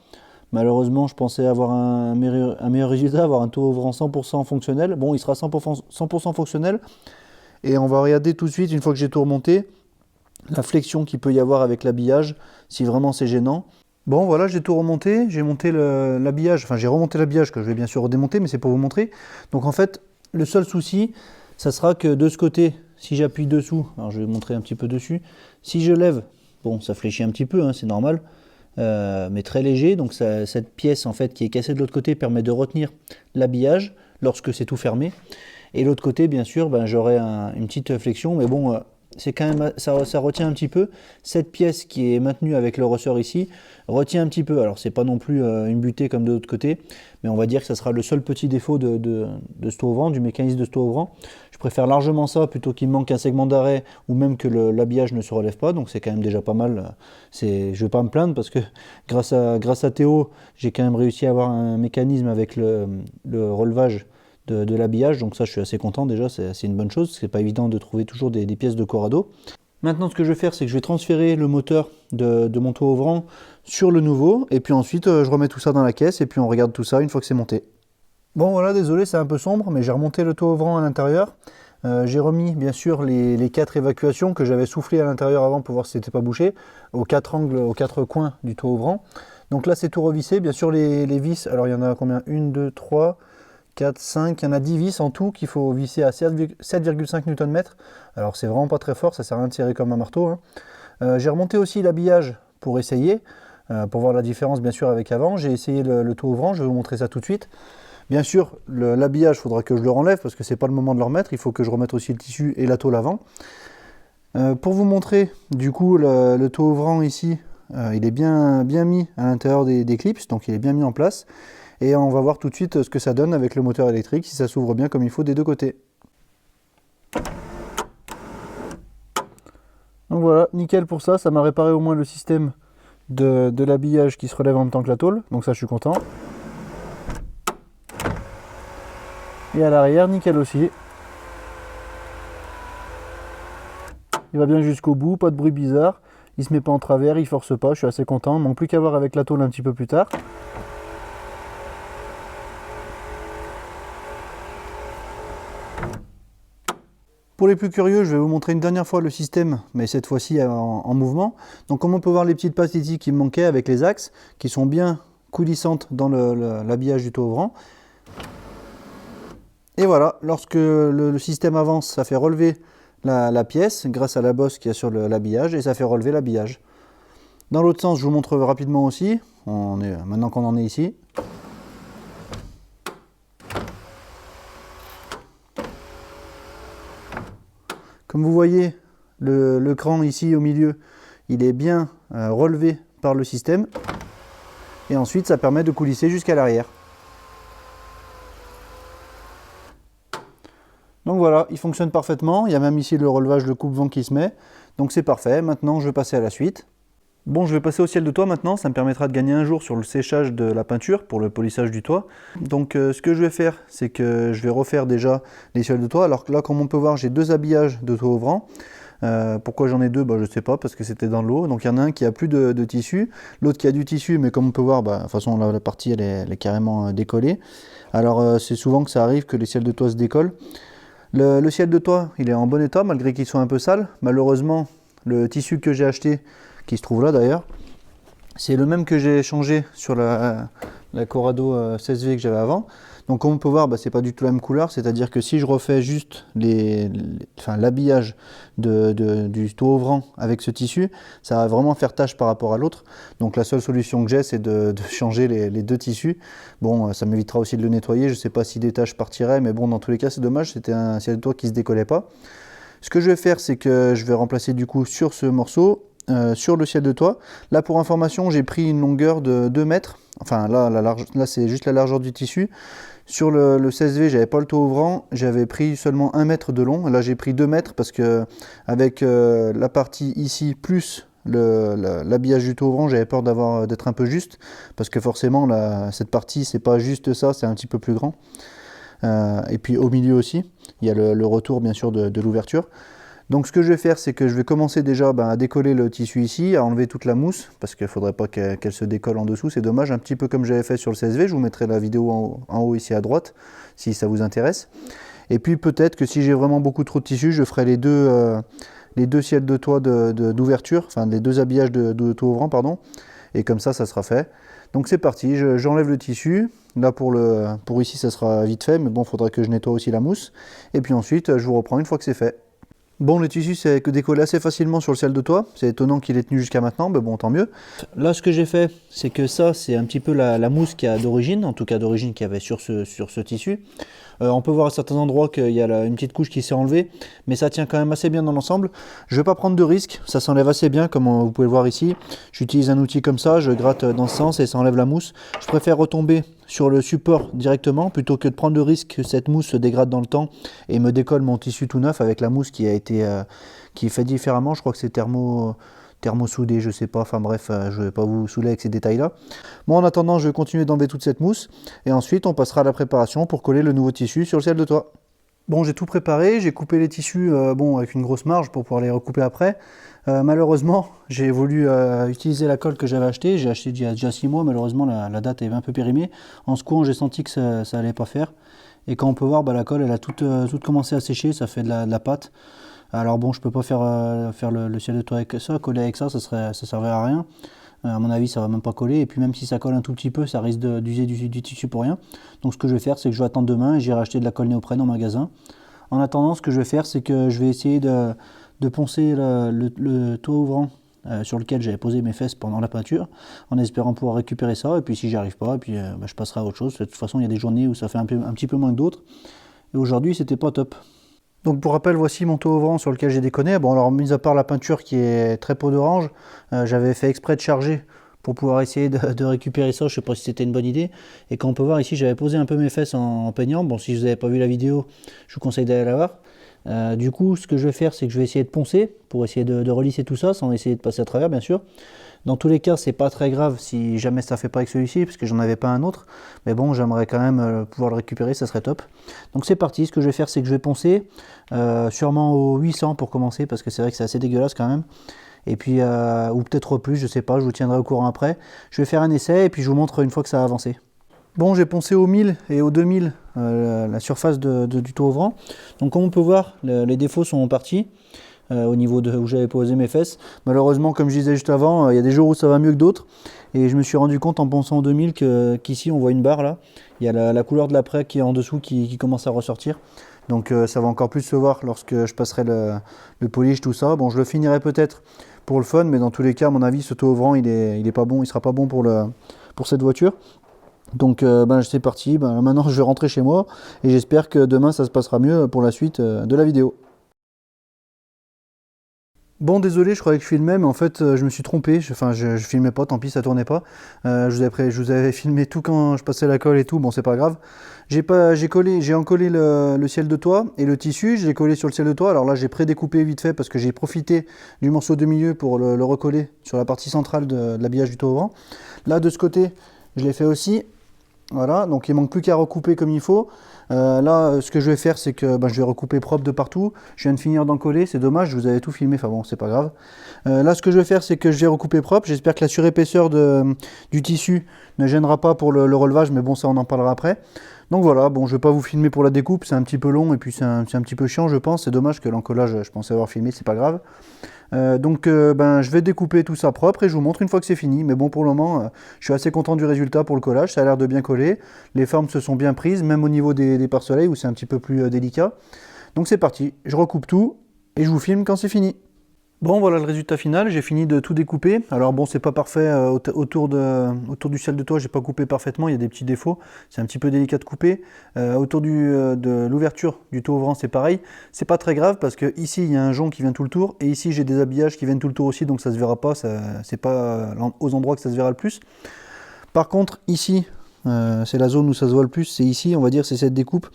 Malheureusement, je pensais avoir un meilleur résultat, avoir un toit ouvrant 100% fonctionnel. Bon, il sera 100% fonctionnel. Et on va regarder tout de suite, une fois que j'ai tout remonté, la flexion qu'il peut y avoir avec l'habillage, si vraiment c'est gênant. Bon, voilà, j'ai tout remonté. J'ai monté l'habillage, enfin j'ai remonté l'habillage que je vais bien sûr redémonter, mais c'est pour vous montrer. Donc en fait, le seul souci, ça sera que de ce côté, si j'appuie dessous, alors je vais montrer un petit peu dessus, si je lève, bon ça fléchit un petit peu, hein, c'est normal, mais très léger, donc cette pièce en fait qui est cassée de l'autre côté permet de retenir l'habillage lorsque c'est tout fermé, et l'autre côté bien sûr ben, j'aurai une petite flexion, mais bon c'est quand même, ça retient un petit peu. Cette pièce qui est maintenue avec le ressort ici retient un petit peu. Alors c'est pas non plus une butée comme de l'autre côté, mais on va dire que ça sera le seul petit défaut de ce toit ouvrant, du mécanisme de ce toit ouvrant. Je préfère largement ça plutôt qu'il me manque un segment d'arrêt ou même que l'habillage ne se relève pas, donc c'est quand même déjà pas mal. Je vais pas me plaindre parce que grâce à Théo, j'ai quand même réussi à avoir un mécanisme avec le relevage de l'habillage, donc ça je suis assez content déjà, c'est une bonne chose, c'est pas évident de trouver toujours des pièces de Corrado. Maintenant ce que je vais faire, c'est que je vais transférer le moteur de mon toit ouvrant sur le nouveau, et puis ensuite je remets tout ça dans la caisse, et puis on regarde tout ça une fois que c'est monté. Bon voilà, désolé c'est un peu sombre, mais j'ai remonté le toit ouvrant à l'intérieur, j'ai remis bien sûr les 4 évacuations que j'avais soufflées à l'intérieur avant pour voir si c'était pas bouché, aux 4 angles, aux 4 coins du toit ouvrant. Donc là c'est tout revissé, bien sûr les vis, alors il y en a combien, 1, 2, 3... 4, 5, il y en a 10 vis en tout qu'il faut visser à 7,5 Nm. Alors c'est vraiment pas très fort, ça sert à rien de serrer comme un marteau. Hein. J'ai remonté aussi l'habillage pour essayer. pour voir la différence bien sûr avec avant. J'ai essayé le toit ouvrant, je vais vous montrer ça tout de suite. Bien sûr, l'habillage, il faudra que je le renlève parce que c'est pas le moment de le remettre. Il faut que je remette aussi le tissu et la tôle avant. Pour vous montrer, du coup, le toit ouvrant ici, il est bien mis à l'intérieur des clips, donc il est bien mis en place. Et on va voir tout de suite ce que ça donne avec le moteur électrique, si ça s'ouvre bien comme il faut des deux côtés. Donc voilà, nickel pour ça, ça m'a réparé au moins le système de l'habillage qui se relève en même temps que la tôle, donc ça je suis content. Et à l'arrière, nickel aussi. Il va bien jusqu'au bout, pas de bruit bizarre, il se met pas en travers, il force pas, je suis assez content, il manque plus qu'à voir avec la tôle un petit peu plus tard. Pour les plus curieux, je vais vous montrer une dernière fois le système, mais cette fois-ci en mouvement. Donc comme on peut voir les petites pastilles qui me manquaient avec les axes, qui sont bien coulissantes dans l'habillage du toit ouvrant. Et voilà, lorsque le système avance, ça fait relever la pièce grâce à la bosse qu'il y a sur l'habillage, et ça fait relever l'habillage. Dans l'autre sens, je vous montre rapidement aussi, maintenant qu'on en est ici. Comme vous voyez, le cran ici au milieu, il est bien relevé par le système. Et ensuite, ça permet de coulisser jusqu'à l'arrière. Donc voilà, il fonctionne parfaitement. Il y a même ici le relevage, le coupe-vent qui se met. Donc c'est parfait. Maintenant, je vais passer à la suite. Bon, je vais passer au ciel de toit maintenant. Ça me permettra de gagner un jour sur le séchage de la peinture pour le polissage du toit. Donc ce que je vais faire, c'est que je vais refaire déjà les ciels de toit. Alors là, comme on peut voir, j'ai deux habillages de toit ouvrant. Pourquoi j'en ai deux, je ne sais pas, parce que c'était dans l'eau. Donc il y en a un qui a plus de tissu, l'autre qui a du tissu, mais comme on peut voir, de toute façon la partie elle est carrément décollée. Alors c'est souvent que ça arrive que les ciels de toit se décollent. Le ciel de toit, il est en bon état, malgré qu'il soit un peu sale. Malheureusement, le tissu que j'ai acheté, qui se trouve là d'ailleurs, c'est le même que j'ai changé sur la Corrado 16V que j'avais avant. Donc comme on peut voir, c'est pas du tout la même couleur, c'est-à-dire que si je refais juste l'habillage du toit ouvrant avec ce tissu, ça va vraiment faire tache par rapport à l'autre. Donc la seule solution que j'ai, c'est de changer les deux tissus. Bon, ça m'évitera aussi de le nettoyer, je sais pas si des taches partiraient, mais bon, dans tous les cas, c'est dommage, c'était un ciel de toit qui se décollait pas. Ce que je vais faire, c'est que je vais remplacer du coup sur ce morceau, sur le ciel de toit. Là, pour information, j'ai pris une longueur de 2 mètres. Enfin, là c'est juste la largeur du tissu. Sur le 16V, j'avais pas le toit ouvrant, j'avais pris seulement 1 mètre de long. Là, j'ai pris 2 mètres parce que avec la partie ici plus l'habillage du toit ouvrant, j'avais peur d'être un peu juste parce que forcément, cette partie, c'est pas juste ça, c'est un petit peu plus grand. Et puis au milieu aussi, il y a le retour bien sûr de l'ouverture. Donc ce que je vais faire, c'est que je vais commencer déjà à décoller le tissu ici, à enlever toute la mousse, parce qu'il ne faudrait pas qu'elle se décolle en dessous, c'est dommage, un petit peu comme j'avais fait sur le 16V, je vous mettrai la vidéo en haut ici à droite, si ça vous intéresse. Et puis peut-être que si j'ai vraiment beaucoup trop de tissu, je ferai les deux ciels de toit d'ouverture, enfin les deux habillages de toit ouvrant, pardon, et comme ça sera fait. Donc c'est parti, j'enlève le tissu, là pour ici ça sera vite fait, mais bon, il faudra que je nettoie aussi la mousse, et puis ensuite je vous reprends une fois que c'est fait. Bon, le tissu s'est décollé assez facilement sur le ciel de toit. C'est étonnant qu'il ait tenu jusqu'à maintenant, mais bon, tant mieux. Là, ce que j'ai fait, c'est que ça, c'est un petit peu la mousse qu'il y a d'origine, en tout cas d'origine qu'il y avait sur ce tissu. On peut voir à certains endroits qu'il y a une petite couche qui s'est enlevée, mais ça tient quand même assez bien dans l'ensemble. Je ne vais pas prendre de risque, ça s'enlève assez bien, comme vous pouvez le voir ici. J'utilise un outil comme ça, je gratte dans ce sens et ça enlève la mousse. Je préfère retomber sur le support directement, plutôt que de prendre le risque que cette mousse se dégrade dans le temps et me décolle mon tissu tout neuf avec la mousse qui est fait différemment. Je crois que c'est thermosoudé, je sais pas, enfin bref, je vais pas vous saouler avec ces détails là. Moi en attendant, je vais continuer d'enlever toute cette mousse et ensuite on passera à la préparation pour coller le nouveau tissu sur le ciel de toit. Bon, j'ai tout préparé, j'ai coupé les tissus avec une grosse marge pour pouvoir les recouper après. Malheureusement, j'ai voulu utiliser la colle que j'avais achetée. J'ai acheté il y a déjà 6 mois, malheureusement la date est un peu périmée. En secouant, j'ai senti que ça allait pas faire. Et quand on peut voir, la colle elle a toute commencé à sécher, ça fait de la pâte. Alors bon, je peux pas faire le ciel de toit avec ça, coller avec ça servirait à rien. À mon avis, ça va même pas coller. Et puis même si ça colle un tout petit peu, ça risque d'user du tissu pour rien. Donc ce que je vais faire, c'est que je vais attendre demain et j'irai acheter de la colle néoprène en magasin. En attendant, ce que je vais faire, c'est que je vais essayer de poncer le toit ouvrant sur lequel j'avais posé mes fesses pendant la peinture, en espérant pouvoir récupérer ça. Et puis si j'y arrive pas, et puis, je passerai à autre chose. De toute façon, il y a des journées où ça fait un petit peu moins que d'autres. Et aujourd'hui, c'était pas top. Donc pour rappel, voici mon taux ouvrant sur lequel j'ai déconné. Bon, alors mis à part la peinture qui est très peau d'orange, j'avais fait exprès de charger pour pouvoir essayer de récupérer ça. Je sais pas si c'était une bonne idée. Et quand on peut voir ici, j'avais posé un peu mes fesses en peignant. Bon, si vous n'avez pas vu la vidéo, je vous conseille d'aller la voir. Du coup, ce que je vais faire, c'est que je vais essayer de poncer pour essayer de relisser tout ça, sans essayer de passer à travers, bien sûr. Dans tous les cas, c'est pas très grave si jamais ça fait pas avec celui-ci, parce que j'en avais pas un autre. Mais bon, j'aimerais quand même pouvoir le récupérer, ça serait top. Donc c'est parti, ce que je vais faire, c'est que je vais poncer, sûrement au 800 pour commencer, parce que c'est vrai que c'est assez dégueulasse quand même. Et puis, ou peut-être plus, je sais pas, je vous tiendrai au courant après. Je vais faire un essai, et puis je vous montre une fois que ça a avancé. Bon, j'ai poncé au 1000 et au 2000 la surface du taux ouvrant. Donc comme on peut voir, les défauts sont partis. Au niveau de où j'avais posé mes fesses. Malheureusement, comme je disais juste avant, il y a des jours où ça va mieux que d'autres. Et je me suis rendu compte en ponçant en 2000 qu'ici, on voit une barre là. Il y a la couleur de l'après qui est en dessous qui commence à ressortir. Donc ça va encore plus se voir lorsque je passerai le polish, tout ça. Bon, je le finirai peut-être pour le fun, mais dans tous les cas, à mon avis, ce taux ouvrant, il est pas bon. Il sera pas bon pour cette voiture. Donc c'est parti. Maintenant, je vais rentrer chez moi. Et j'espère que demain, ça se passera mieux pour la suite de la vidéo. Bon, désolé, je croyais que je filmais, mais en fait, je me suis trompé. Je filmais pas, tant pis, ça tournait pas. Je vous avais filmé tout quand je passais la colle et tout. Bon, c'est pas grave. J'ai encollé le ciel de toit et le tissu. Je l'ai collé sur le ciel de toit. Alors là, j'ai pré-découpé vite fait parce que j'ai profité du morceau de milieu pour le recoller sur la partie centrale de l'habillage du toit ouvrant. Là, de ce côté, je l'ai fait aussi. Voilà, donc il manque plus qu'à recouper comme il faut. Là, ce que je vais faire, c'est que je vais recouper propre de partout. Je viens de finir d'encoller, c'est dommage, je vous avais tout filmé, enfin bon, c'est pas grave. Là, ce que je vais faire, c'est que je vais recouper propre. J'espère que la surépaisseur du tissu ne gênera pas pour le relevage, mais bon, ça, on en parlera après. Donc voilà, bon, je vais pas vous filmer pour la découpe, c'est un petit peu long et puis c'est un petit peu chiant, je pense. C'est dommage que l'encollage, je pensais avoir filmé, c'est pas grave. Je vais découper tout ça propre et je vous montre une fois que c'est fini. Mais bon, pour le moment, je suis assez content du résultat pour le collage. Ça a l'air de bien coller. Les formes se sont bien prises, même au niveau des pare-soleil où c'est un petit peu plus délicat. Donc c'est parti, je recoupe tout et je vous filme quand c'est fini. Bon, voilà le résultat final, j'ai fini de tout découper. Alors bon, c'est pas parfait autour du ciel de toit, j'ai pas coupé parfaitement, il y a des petits défauts. C'est un petit peu délicat de couper. Autour de l'ouverture du taux ouvrant, c'est pareil. C'est pas très grave parce que ici il y a un jonc qui vient tout le tour et ici j'ai des habillages qui viennent tout le tour aussi, donc ça se verra pas. C'est pas aux endroits que ça se verra le plus. Par contre, ici, c'est la zone où ça se voit le plus, c'est ici, on va dire, c'est cette découpe.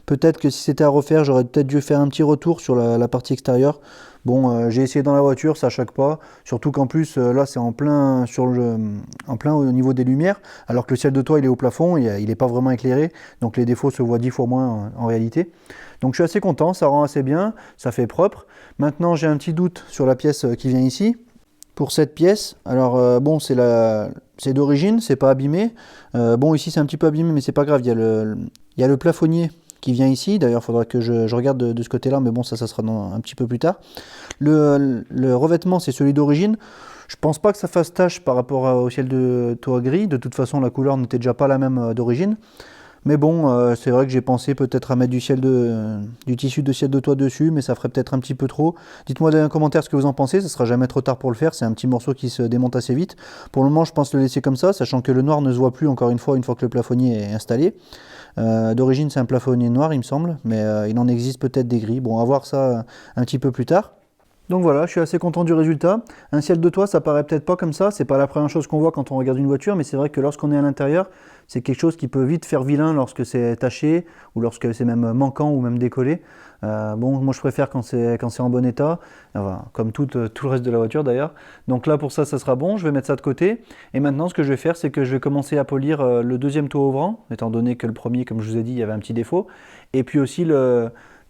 Peut-être que si c'était à refaire, j'aurais peut-être dû faire un petit retour sur la partie extérieure. Bon, j'ai essayé dans la voiture, ça choque pas. Surtout qu'en plus, là, c'est en plein au niveau des lumières, alors que le ciel de toit, il est au plafond, il n'est pas vraiment éclairé, donc les défauts se voient 10 fois moins en réalité. Donc je suis assez content, ça rend assez bien, ça fait propre. Maintenant, j'ai un petit doute sur la pièce qui vient ici. Pour cette pièce, alors bon, c'est d'origine, c'est pas abîmé. Bon, ici c'est un petit peu abîmé, mais c'est pas grave. Il y a le plafonnier qui vient ici. D'ailleurs, il faudra que je regarde de ce côté-là, mais bon, ça sera un petit peu plus tard. Le revêtement, c'est celui d'origine. Je pense pas que ça fasse tache par rapport au ciel de toit gris. De toute façon, la couleur n'était déjà pas la même d'origine. Mais bon, c'est vrai que j'ai pensé peut-être à mettre du tissu de ciel de toit dessus, mais ça ferait peut-être un petit peu trop. Dites-moi dans les commentaires ce que vous en pensez, ça sera jamais trop tard pour le faire, c'est un petit morceau qui se démonte assez vite. Pour le moment, je pense le laisser comme ça, sachant que le noir ne se voit plus encore une fois que le plafonnier est installé. D'origine, c'est un plafonnier noir, il me semble, mais il en existe peut-être des gris. Bon, on va voir ça un petit peu plus tard. Donc voilà, je suis assez content du résultat. Un ciel de toit, ça paraît peut-être pas comme ça, c'est pas la première chose qu'on voit quand on regarde une voiture, mais c'est vrai que lorsqu'on est à l'intérieur, c'est quelque chose qui peut vite faire vilain lorsque c'est taché, ou lorsque c'est même manquant, ou même décollé. Bon, moi je préfère quand c'est en bon état, enfin, comme tout le reste de la voiture d'ailleurs. Donc là pour ça, ça sera bon, je vais mettre ça de côté. Et maintenant ce que je vais faire, c'est que je vais commencer à polir le deuxième toit ouvrant, étant donné que le premier, comme je vous ai dit, il y avait un petit défaut. Et puis aussi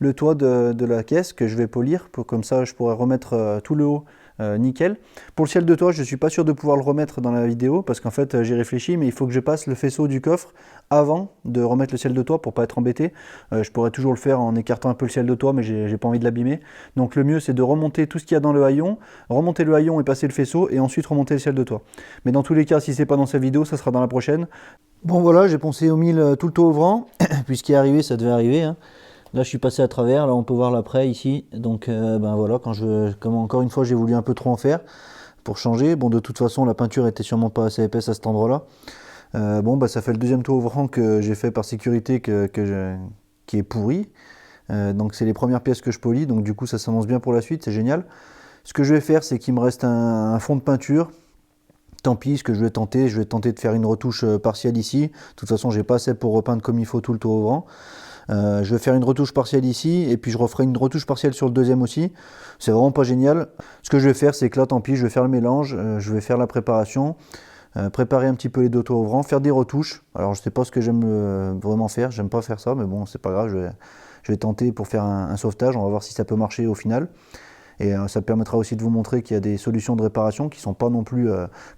le toit de la caisse que je vais polir, comme ça je pourrai remettre tout le haut nickel. Pour le ciel de toit, je ne suis pas sûr de pouvoir le remettre dans la vidéo parce qu'en fait j'ai réfléchi, mais il faut que je passe le faisceau du coffre avant de remettre le ciel de toit pour pas être embêté. Je pourrais toujours le faire en écartant un peu le ciel de toit, mais j'ai pas envie de l'abîmer. Donc le mieux c'est de remonter tout ce qu'il y a dans le haillon, remonter le haillon et passer le faisceau et ensuite remonter le ciel de toit. Mais dans tous les cas, si c'est pas dans cette vidéo, ça sera dans la prochaine. Bon voilà, j'ai poncé au 1000 tout le toit ouvrant, puisqu'il est arrivé, ça devait arriver, hein. Là je suis passé à travers, là on peut voir l'après ici, donc voilà, comme encore une fois j'ai voulu un peu trop en faire. pour changer. Bon, de toute façon, la peinture était sûrement pas assez épaisse à cet endroit-là. Bon, bah, ça fait le deuxième toit ouvrant que j'ai fait par sécurité qui est pourri. Donc c'est les premières pièces que je polis, donc du coup ça s'annonce bien pour la suite, c'est génial. Ce que je vais faire, c'est qu'il me reste un fond de peinture. Tant pis, ce que je vais tenter de faire une retouche partielle ici. De toute façon, j'ai pas assez pour repeindre comme il faut tout le toit ouvrant. Je vais faire une retouche partielle ici, et puis je referai une retouche partielle sur le deuxième aussi. C'est vraiment pas génial. Ce que je vais faire, c'est que là, tant pis, je vais faire le mélange, je vais faire la préparation, préparer un petit peu les deux toits ouvrants, faire des retouches. Alors je sais pas ce que j'aime vraiment faire, j'aime pas faire ça, mais bon, c'est pas grave, je vais tenter pour faire un sauvetage, on va voir si ça peut marcher au final. Et ça permettra aussi de vous montrer qu'il y a des solutions de réparation qui ne sont pas non plus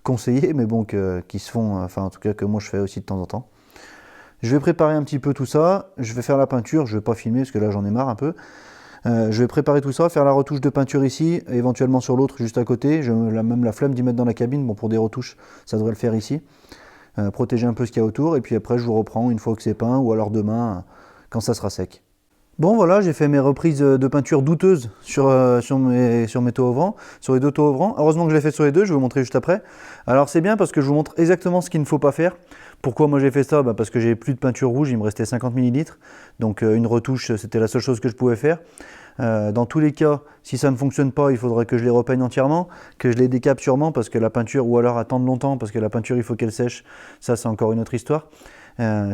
conseillées, mais bon, qui se font, enfin en tout cas que moi je fais aussi de temps en temps. Je vais préparer un petit peu tout ça, je vais faire la peinture, je ne vais pas filmer parce que là j'en ai marre un peu. Je vais préparer tout ça, faire la retouche de peinture ici, éventuellement sur l'autre juste à côté. J'ai même la flemme d'y mettre dans la cabine, bon pour des retouches ça devrait le faire ici. Protéger un peu ce qu'il y a autour, et puis après je vous reprends une fois que c'est peint, ou alors demain quand ça sera sec. Bon voilà, j'ai fait mes reprises de peinture douteuses sur mes toits ouvrants, sur les deux toits ouvrants. Heureusement que je l'ai fait sur les deux, je vais vous montrer juste après. Alors c'est bien parce que je vous montre exactement ce qu'il ne faut pas faire. Pourquoi moi j'ai fait ça? Parce que j'ai plus de peinture rouge, il me restait 50 ml. Donc une retouche, c'était la seule chose que je pouvais faire. Dans tous les cas, si ça ne fonctionne pas, il faudrait que je les repeigne entièrement, que je les décape sûrement parce que la peinture, ou alors attendre longtemps parce que la peinture il faut qu'elle sèche. Ça c'est encore une autre histoire.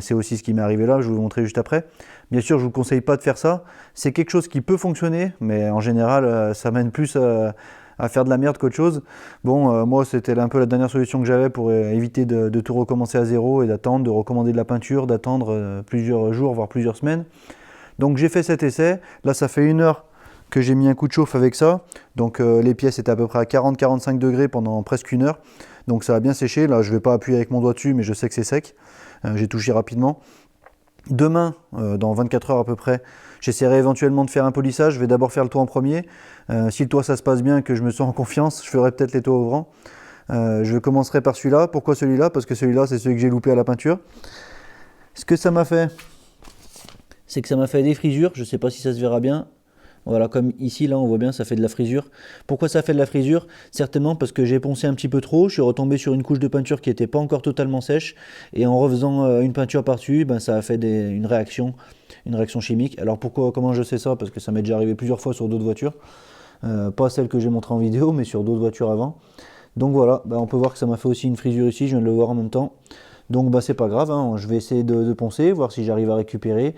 C'est aussi ce qui m'est arrivé là, je vais vous montrer juste après. Bien sûr, je ne vous conseille pas de faire ça. C'est quelque chose qui peut fonctionner, mais en général, ça mène plus à faire de la merde qu'autre chose. Bon, moi, c'était un peu la dernière solution que j'avais pour éviter de tout recommencer à zéro et d'attendre, de recommander de la peinture, d'attendre plusieurs jours, voire plusieurs semaines. Donc j'ai fait cet essai. Là, ça fait 1 heure que j'ai mis un coup de chauffe avec ça. Donc les pièces étaient à peu près à 40-45 degrés pendant presque 1 heure. Donc ça a bien séché. Là, je ne vais pas appuyer avec mon doigt dessus, mais je sais que c'est sec. J'ai touché rapidement. Demain, dans 24 heures à peu près, j'essaierai éventuellement de faire un polissage. Je vais d'abord faire le toit en premier. Si le toit ça se passe bien, que je me sens en confiance, je ferai peut-être les toits ouvrants. Je commencerai par celui-là. Pourquoi celui-là? Parce que celui-là, c'est celui que j'ai loupé à la peinture. Ce que ça m'a fait, c'est que ça m'a fait des frisures. Je ne sais pas si ça se verra bien. Voilà, comme ici, là, on voit bien, ça fait de la frisure. Pourquoi ça fait de la frisure? Certainement parce que j'ai poncé un petit peu trop. Je suis retombé sur une couche de peinture qui n'était pas encore totalement sèche. Et en refaisant une peinture par-dessus, ça a fait une réaction chimique. Alors comment je sais ça? Parce que ça m'est déjà arrivé plusieurs fois sur d'autres voitures. Pas celle que j'ai montrée en vidéo, mais sur d'autres voitures avant. Donc voilà, on peut voir que ça m'a fait aussi une frisure ici. Je viens de le voir en même temps. Donc c'est pas grave, hein. Je vais essayer de poncer, voir si j'arrive à récupérer.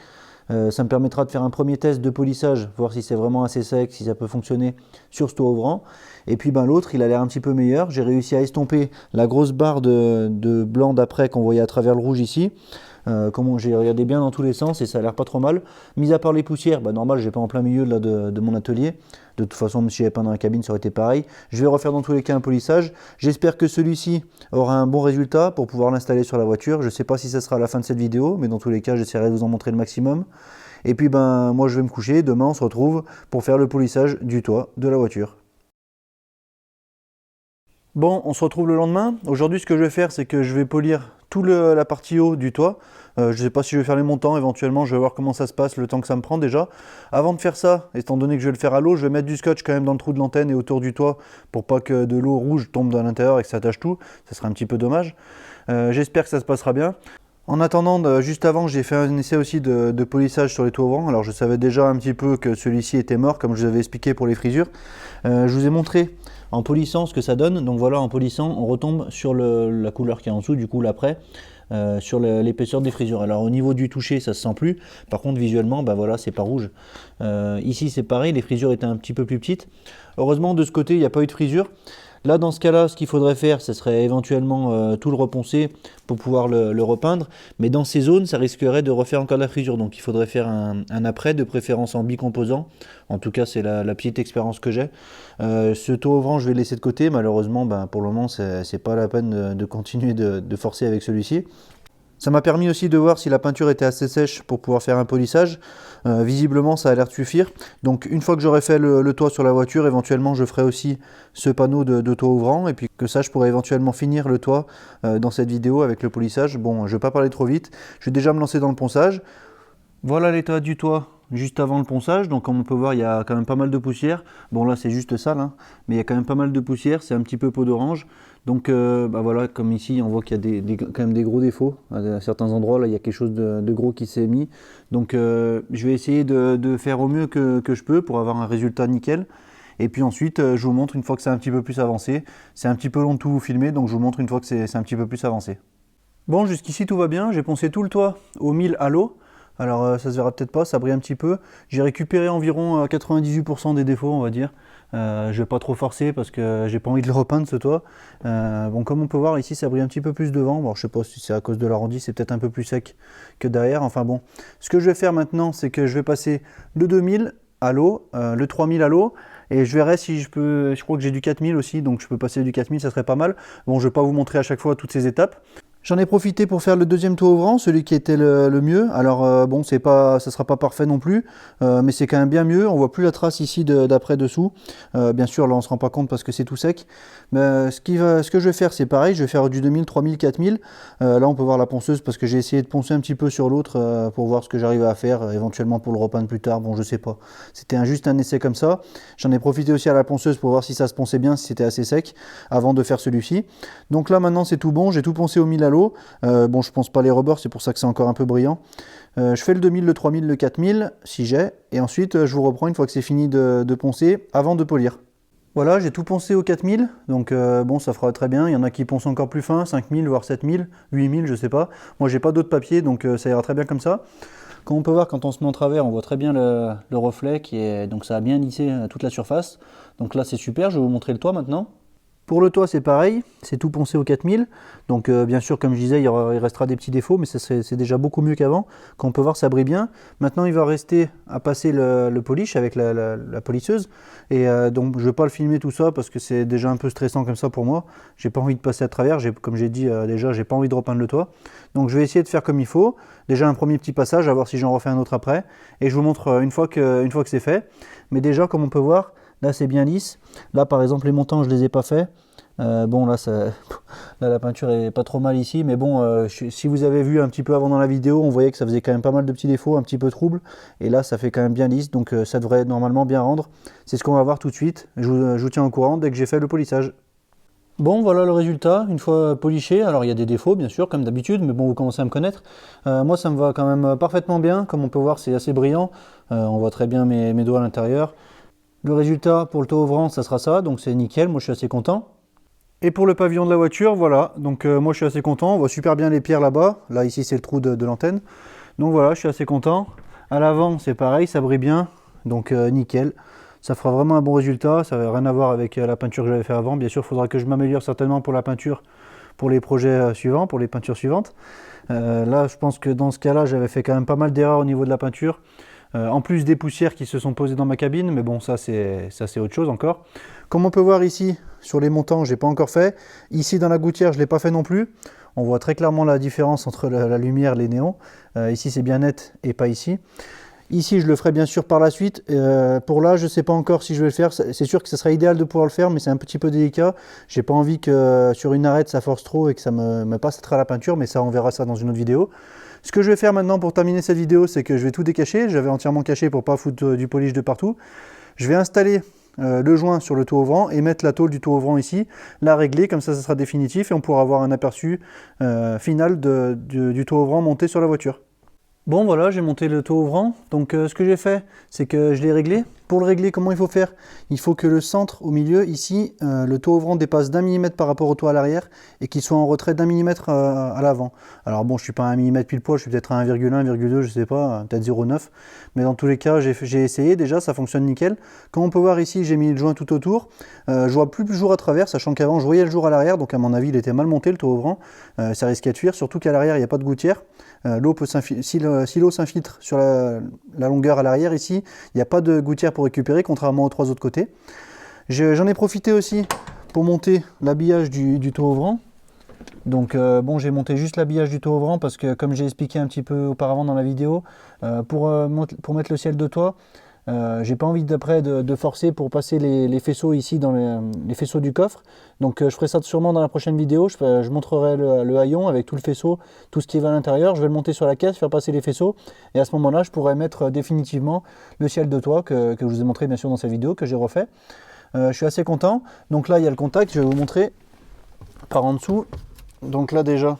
Ça me permettra de faire un premier test de polissage, voir si c'est vraiment assez sec, si ça peut fonctionner sur ce toit ouvrant. Et puis l'autre, il a l'air un petit peu meilleur. J'ai réussi à estomper la grosse barre de blanc d'après qu'on voyait à travers le rouge ici. J'ai regardé bien dans tous les sens et ça a l'air pas trop mal. Mis à part les poussières, normal, j'ai pas en plein milieu là, de mon atelier. De toute façon, même si j'avais pas dans la cabine, ça aurait été pareil. Je vais refaire dans tous les cas un polissage. J'espère que celui-ci aura un bon résultat pour pouvoir l'installer sur la voiture. Je ne sais pas si ça sera à la fin de cette vidéo, mais dans tous les cas, j'essaierai de vous en montrer le maximum. Et puis moi je vais me coucher. Demain, on se retrouve pour faire le polissage du toit de la voiture. Bon, on se retrouve le lendemain. Aujourd'hui, ce que je vais faire, c'est que je vais polir toute la partie haut du toit. Je ne sais pas si je vais faire les montants, éventuellement, je vais voir comment ça se passe, le temps que ça me prend déjà. Avant de faire ça, étant donné que je vais le faire à l'eau, je vais mettre du scotch quand même dans le trou de l'antenne et autour du toit pour pas que de l'eau rouge tombe dans l'intérieur et que ça tâche tout. Ça serait un petit peu dommage. J'espère que ça se passera bien. En attendant, juste avant, j'ai fait un essai aussi de polissage sur les toits ouvrants. Alors je savais déjà un petit peu que celui-ci était mort, comme je vous avais expliqué pour les frisures. Je vous ai montré en polissant ce que ça donne. Donc voilà, en polissant, on retombe sur la couleur qui est en dessous, du coup l'après, sur l'épaisseur des frisures. Alors au niveau du toucher, ça se sent plus. Par contre, visuellement, voilà, c'est pas rouge. Ici, c'est pareil, les frisures étaient un petit peu plus petites. Heureusement, de ce côté, il n'y a pas eu de frisure. Là, dans ce cas-là, ce qu'il faudrait faire, ce serait éventuellement tout le reponcer pour pouvoir le repeindre. Mais dans ces zones, ça risquerait de refaire encore de la frisure. Donc il faudrait faire un après, de préférence en bicomposant. En tout cas, c'est la petite expérience que j'ai. Ce toit ouvrant, je vais le laisser de côté. Malheureusement, pour le moment, c'est pas la peine de continuer de forcer avec celui-ci. Ça m'a permis aussi de voir si la peinture était assez sèche pour pouvoir faire un polissage. Visiblement, ça a l'air de suffire. Donc une fois que j'aurai fait le toit sur la voiture, éventuellement je ferai aussi ce panneau de toit ouvrant. Et puis que ça, je pourrai éventuellement finir le toit dans cette vidéo avec le polissage. Bon, je ne vais pas parler trop vite. Je vais déjà me lancer dans le ponçage. Voilà l'état du toit juste avant le ponçage, donc comme on peut voir il y a quand même pas mal de poussière. Bon là c'est juste sale, hein, mais il y a quand même pas mal de poussière, c'est un petit peu peau d'orange. Donc bah voilà, comme ici on voit qu'il y a quand même des gros défauts. À certains endroits là il y a quelque chose de gros qui s'est mis. Donc je vais essayer de faire au mieux que je peux pour avoir un résultat nickel. Et puis ensuite je vous montre une fois que c'est un petit peu plus avancé. C'est un petit peu long de tout vous filmer, donc je vous montre une fois que c'est un petit peu plus avancé. Bon, jusqu'ici tout va bien, j'ai poncé tout le toit au 1000 halo. Alors ça se verra peut-être pas, ça brille un petit peu. J'ai récupéré environ 98% des défauts, on va dire. Je vais pas trop forcer parce que j'ai pas envie de le repeindre ce toit. Bon, comme on peut voir ici, ça brille un petit peu plus devant. Bon, je sais pas si c'est à cause de l'arrondi, c'est peut-être un peu plus sec que derrière. Enfin bon, ce que je vais faire maintenant, c'est que je vais passer le 2000 à l'eau, le 3000 à l'eau, et je verrai si je peux. Je crois que j'ai du 4000 aussi, donc je peux passer du 4000, ça serait pas mal. Bon, je vais pas vous montrer à chaque fois toutes ces étapes. J'en ai profité pour faire le deuxième toit ouvrant, celui qui était le mieux. Alors bon, ça sera pas parfait non plus, mais c'est quand même bien mieux. On voit plus la trace ici d'après dessous. Bien sûr, là on se rend pas compte parce que c'est tout sec. Mais ce que je vais faire, c'est pareil. Je vais faire du 2000, 3000, 4000. Là, on peut voir la ponceuse parce que j'ai essayé de poncer un petit peu sur l'autre pour voir ce que j'arrive à faire, éventuellement pour le repeindre plus tard. Bon, je sais pas. C'était juste un essai comme ça. J'en ai profité aussi à la ponceuse pour voir si ça se ponçait bien, si c'était assez sec, avant de faire celui-ci. Donc là, maintenant, c'est tout bon. J'ai tout poncé au 1000 à l'eau. Bon, je pense pas les rebords, c'est pour ça que c'est encore un peu brillant. Je fais le 2000, le 3000, le 4000 si j'ai, et ensuite je vous reprends une fois que c'est fini de poncer avant de polir. Voilà, j'ai tout poncé au 4000, donc bon, ça fera très bien. Il y en a qui poncent encore plus fin, 5000 voire 7000, 8000, je sais pas. Moi j'ai pas d'autres papiers, donc ça ira très bien comme ça. Comme on peut voir, quand on se met en travers, on voit très bien le reflet donc ça a bien lissé toute la surface. Donc là c'est super, je vais vous montrer le toit maintenant. Pour le toit, c'est pareil, c'est tout poncé au 4000. Donc bien sûr, comme je disais, il restera des petits défauts, mais c'est déjà beaucoup mieux qu'avant. Comme on peut voir, ça brille bien. Maintenant, il va rester à passer le polish avec la polisseuse. Et donc, je ne vais pas le filmer tout ça parce que c'est déjà un peu stressant comme ça pour moi. J'ai pas envie de passer à travers. Comme j'ai dit déjà, j'ai pas envie de repeindre le toit. Donc, je vais essayer de faire comme il faut. Déjà, un premier petit passage, à voir si j'en refais un autre après. Et je vous montre une fois que c'est fait. Mais déjà, comme on peut voir, là c'est bien lisse. Là par exemple les montants je les ai pas faits. Bon là, là la peinture est pas trop mal ici. Mais bon si vous avez vu un petit peu avant dans la vidéo, on voyait que ça faisait quand même pas mal de petits défauts, un petit peu trouble. Et là ça fait quand même bien lisse. Donc ça devrait normalement bien rendre. C'est ce qu'on va voir tout de suite. Je vous tiens au courant dès que j'ai fait le polissage. Bon, voilà le résultat, une fois poliché. Alors il y a des défauts bien sûr comme d'habitude, mais bon vous commencez à me connaître. Moi ça me va quand même parfaitement bien. Comme on peut voir c'est assez brillant. On voit très bien mes doigts à l'intérieur. Le résultat pour le toit ouvrant, ça sera ça, donc c'est nickel, moi je suis assez content. Et pour le pavillon de la voiture, voilà, donc moi je suis assez content, on voit super bien les pierres là-bas, là ici c'est le trou de l'antenne. Donc voilà, je suis assez content. À l'avant c'est pareil, ça brille bien, donc nickel. Ça fera vraiment un bon résultat, ça n'a rien à voir avec la peinture que j'avais fait avant. Bien sûr, il faudra que je m'améliore certainement pour la peinture, pour les projets suivants, pour les peintures suivantes. Là, je pense que dans ce cas-là, j'avais fait quand même pas mal d'erreurs au niveau de la peinture. En plus des poussières qui se sont posées dans ma cabine, mais bon, ça c'est autre chose encore. Comme on peut voir ici, sur les montants, j'ai pas encore fait. Ici dans la gouttière, je l'ai pas fait non plus. On voit très clairement la différence entre la lumière, les néons. Ici c'est bien net et pas ici. Ici, je le ferai bien sûr par la suite. Pour là, je ne sais pas encore si je vais le faire. C'est sûr que ce serait idéal de pouvoir le faire, mais c'est un petit peu délicat. J'ai pas envie que sur une arête, ça force trop et que ça me passe à travers la peinture, mais ça, on verra ça dans une autre vidéo. Ce que je vais faire maintenant pour terminer cette vidéo, c'est que je vais tout décacher. J'avais entièrement caché pour ne pas foutre du polish de partout. Je vais installer le joint sur le toit ouvrant et mettre la tôle du toit ouvrant ici, la régler, comme ça sera définitif et on pourra avoir un aperçu final du toit ouvrant monté sur la voiture. Bon voilà, j'ai monté le toit ouvrant, donc ce que j'ai fait, c'est que je l'ai réglé. Pour le régler, comment il faut faire? Il faut que le centre, au milieu, ici, le toit ouvrant dépasse d'1 millimètre par rapport au toit à l'arrière et qu'il soit en retrait d'1 millimètre à l'avant. Alors bon, je ne suis pas à 1 millimètre pile poil, je suis peut-être à 1,1, 1,2, je sais pas, peut-être 0,9. Mais dans tous les cas, j'ai essayé déjà, ça fonctionne nickel. Comme on peut voir ici, j'ai mis le joint tout autour. Je vois plus le jour à travers, sachant qu'avant, je voyais le jour à l'arrière, donc à mon avis, il était mal monté, le toit ouvrant. Ça risquait de fuir, surtout qu'à l'arrière, il n'y a pas de gouttière. L'eau peut si l'eau s'infiltre sur la longueur à l'arrière ici, il n'y a pas de gouttière pour récupérer, contrairement aux 3 autres côtés. J'en ai profité aussi pour monter l'habillage du toit ouvrant. Donc bon, j'ai monté juste l'habillage du toit ouvrant parce que comme j'ai expliqué un petit peu auparavant dans la vidéo, pour mettre le ciel de toit, J'ai pas envie d'après de forcer pour passer les faisceaux ici dans les faisceaux du coffre. Donc je ferai ça sûrement dans la prochaine vidéo. Je montrerai le haillon avec tout le faisceau, tout ce qui va à l'intérieur. Je vais le monter sur la caisse, faire passer les faisceaux. Et à ce moment-là, je pourrai mettre définitivement le ciel de toit que je vous ai montré bien sûr dans cette vidéo, que j'ai refait. Je suis assez content. Donc là, il y a le contact. Je vais vous montrer par en dessous. Donc là déjà.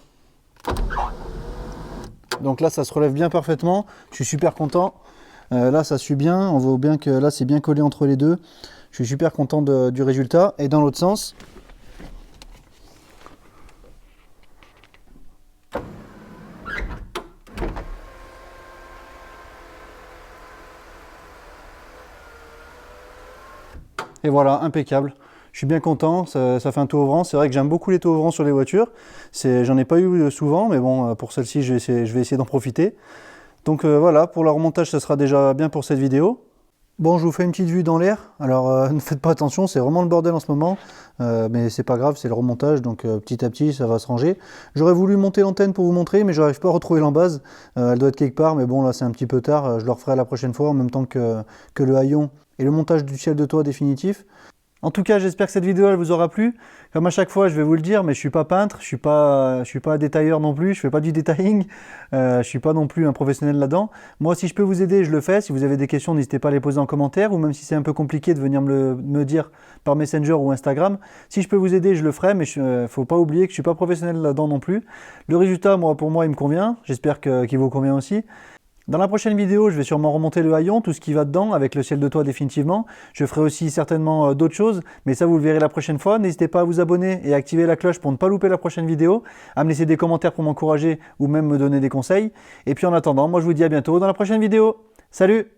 Donc là, ça se relève bien parfaitement. Je suis super content. Là, ça suit bien. On voit bien que là, c'est bien collé entre les deux. Je suis super content du résultat. Et dans l'autre sens, et voilà, impeccable. Je suis bien content, ça fait un taux ouvrant. C'est vrai que j'aime beaucoup les taux ouvrants sur les voitures. J'en ai pas eu souvent, mais bon, pour celle-ci, je vais essayer d'en profiter. Donc voilà, pour le remontage, ça sera déjà bien pour cette vidéo. Bon, je vous fais une petite vue dans l'air. Alors ne faites pas attention, c'est vraiment le bordel en ce moment. Mais c'est pas grave, c'est le remontage, donc petit à petit, ça va se ranger. J'aurais voulu monter l'antenne pour vous montrer, mais j'arrive pas à retrouver l'embase. Elle doit être quelque part, mais bon, là, c'est un petit peu tard. Je le referai la prochaine fois, en même temps que le haillon et le montage du ciel de toit définitif. En tout cas, j'espère que cette vidéo elle vous aura plu. Comme à chaque fois, je vais vous le dire, mais je suis pas peintre, je suis pas détailleur non plus, je fais pas du detailing, je suis pas non plus un professionnel là-dedans. Moi, si je peux vous aider, je le fais. Si vous avez des questions, n'hésitez pas à les poser en commentaire, ou même si c'est un peu compliqué de venir me dire par Messenger ou Instagram. Si je peux vous aider, je le ferai, mais faut pas oublier que je suis pas professionnel là-dedans non plus. Le résultat, pour moi, il me convient. J'espère qu'il vous convient aussi. Dans la prochaine vidéo, je vais sûrement remonter le haillon, tout ce qui va dedans, avec le ciel de toit définitivement. Je ferai aussi certainement d'autres choses, mais ça vous le verrez la prochaine fois. N'hésitez pas à vous abonner et à activer la cloche pour ne pas louper la prochaine vidéo, à me laisser des commentaires pour m'encourager ou même me donner des conseils. Et puis en attendant, moi je vous dis à bientôt dans la prochaine vidéo. Salut!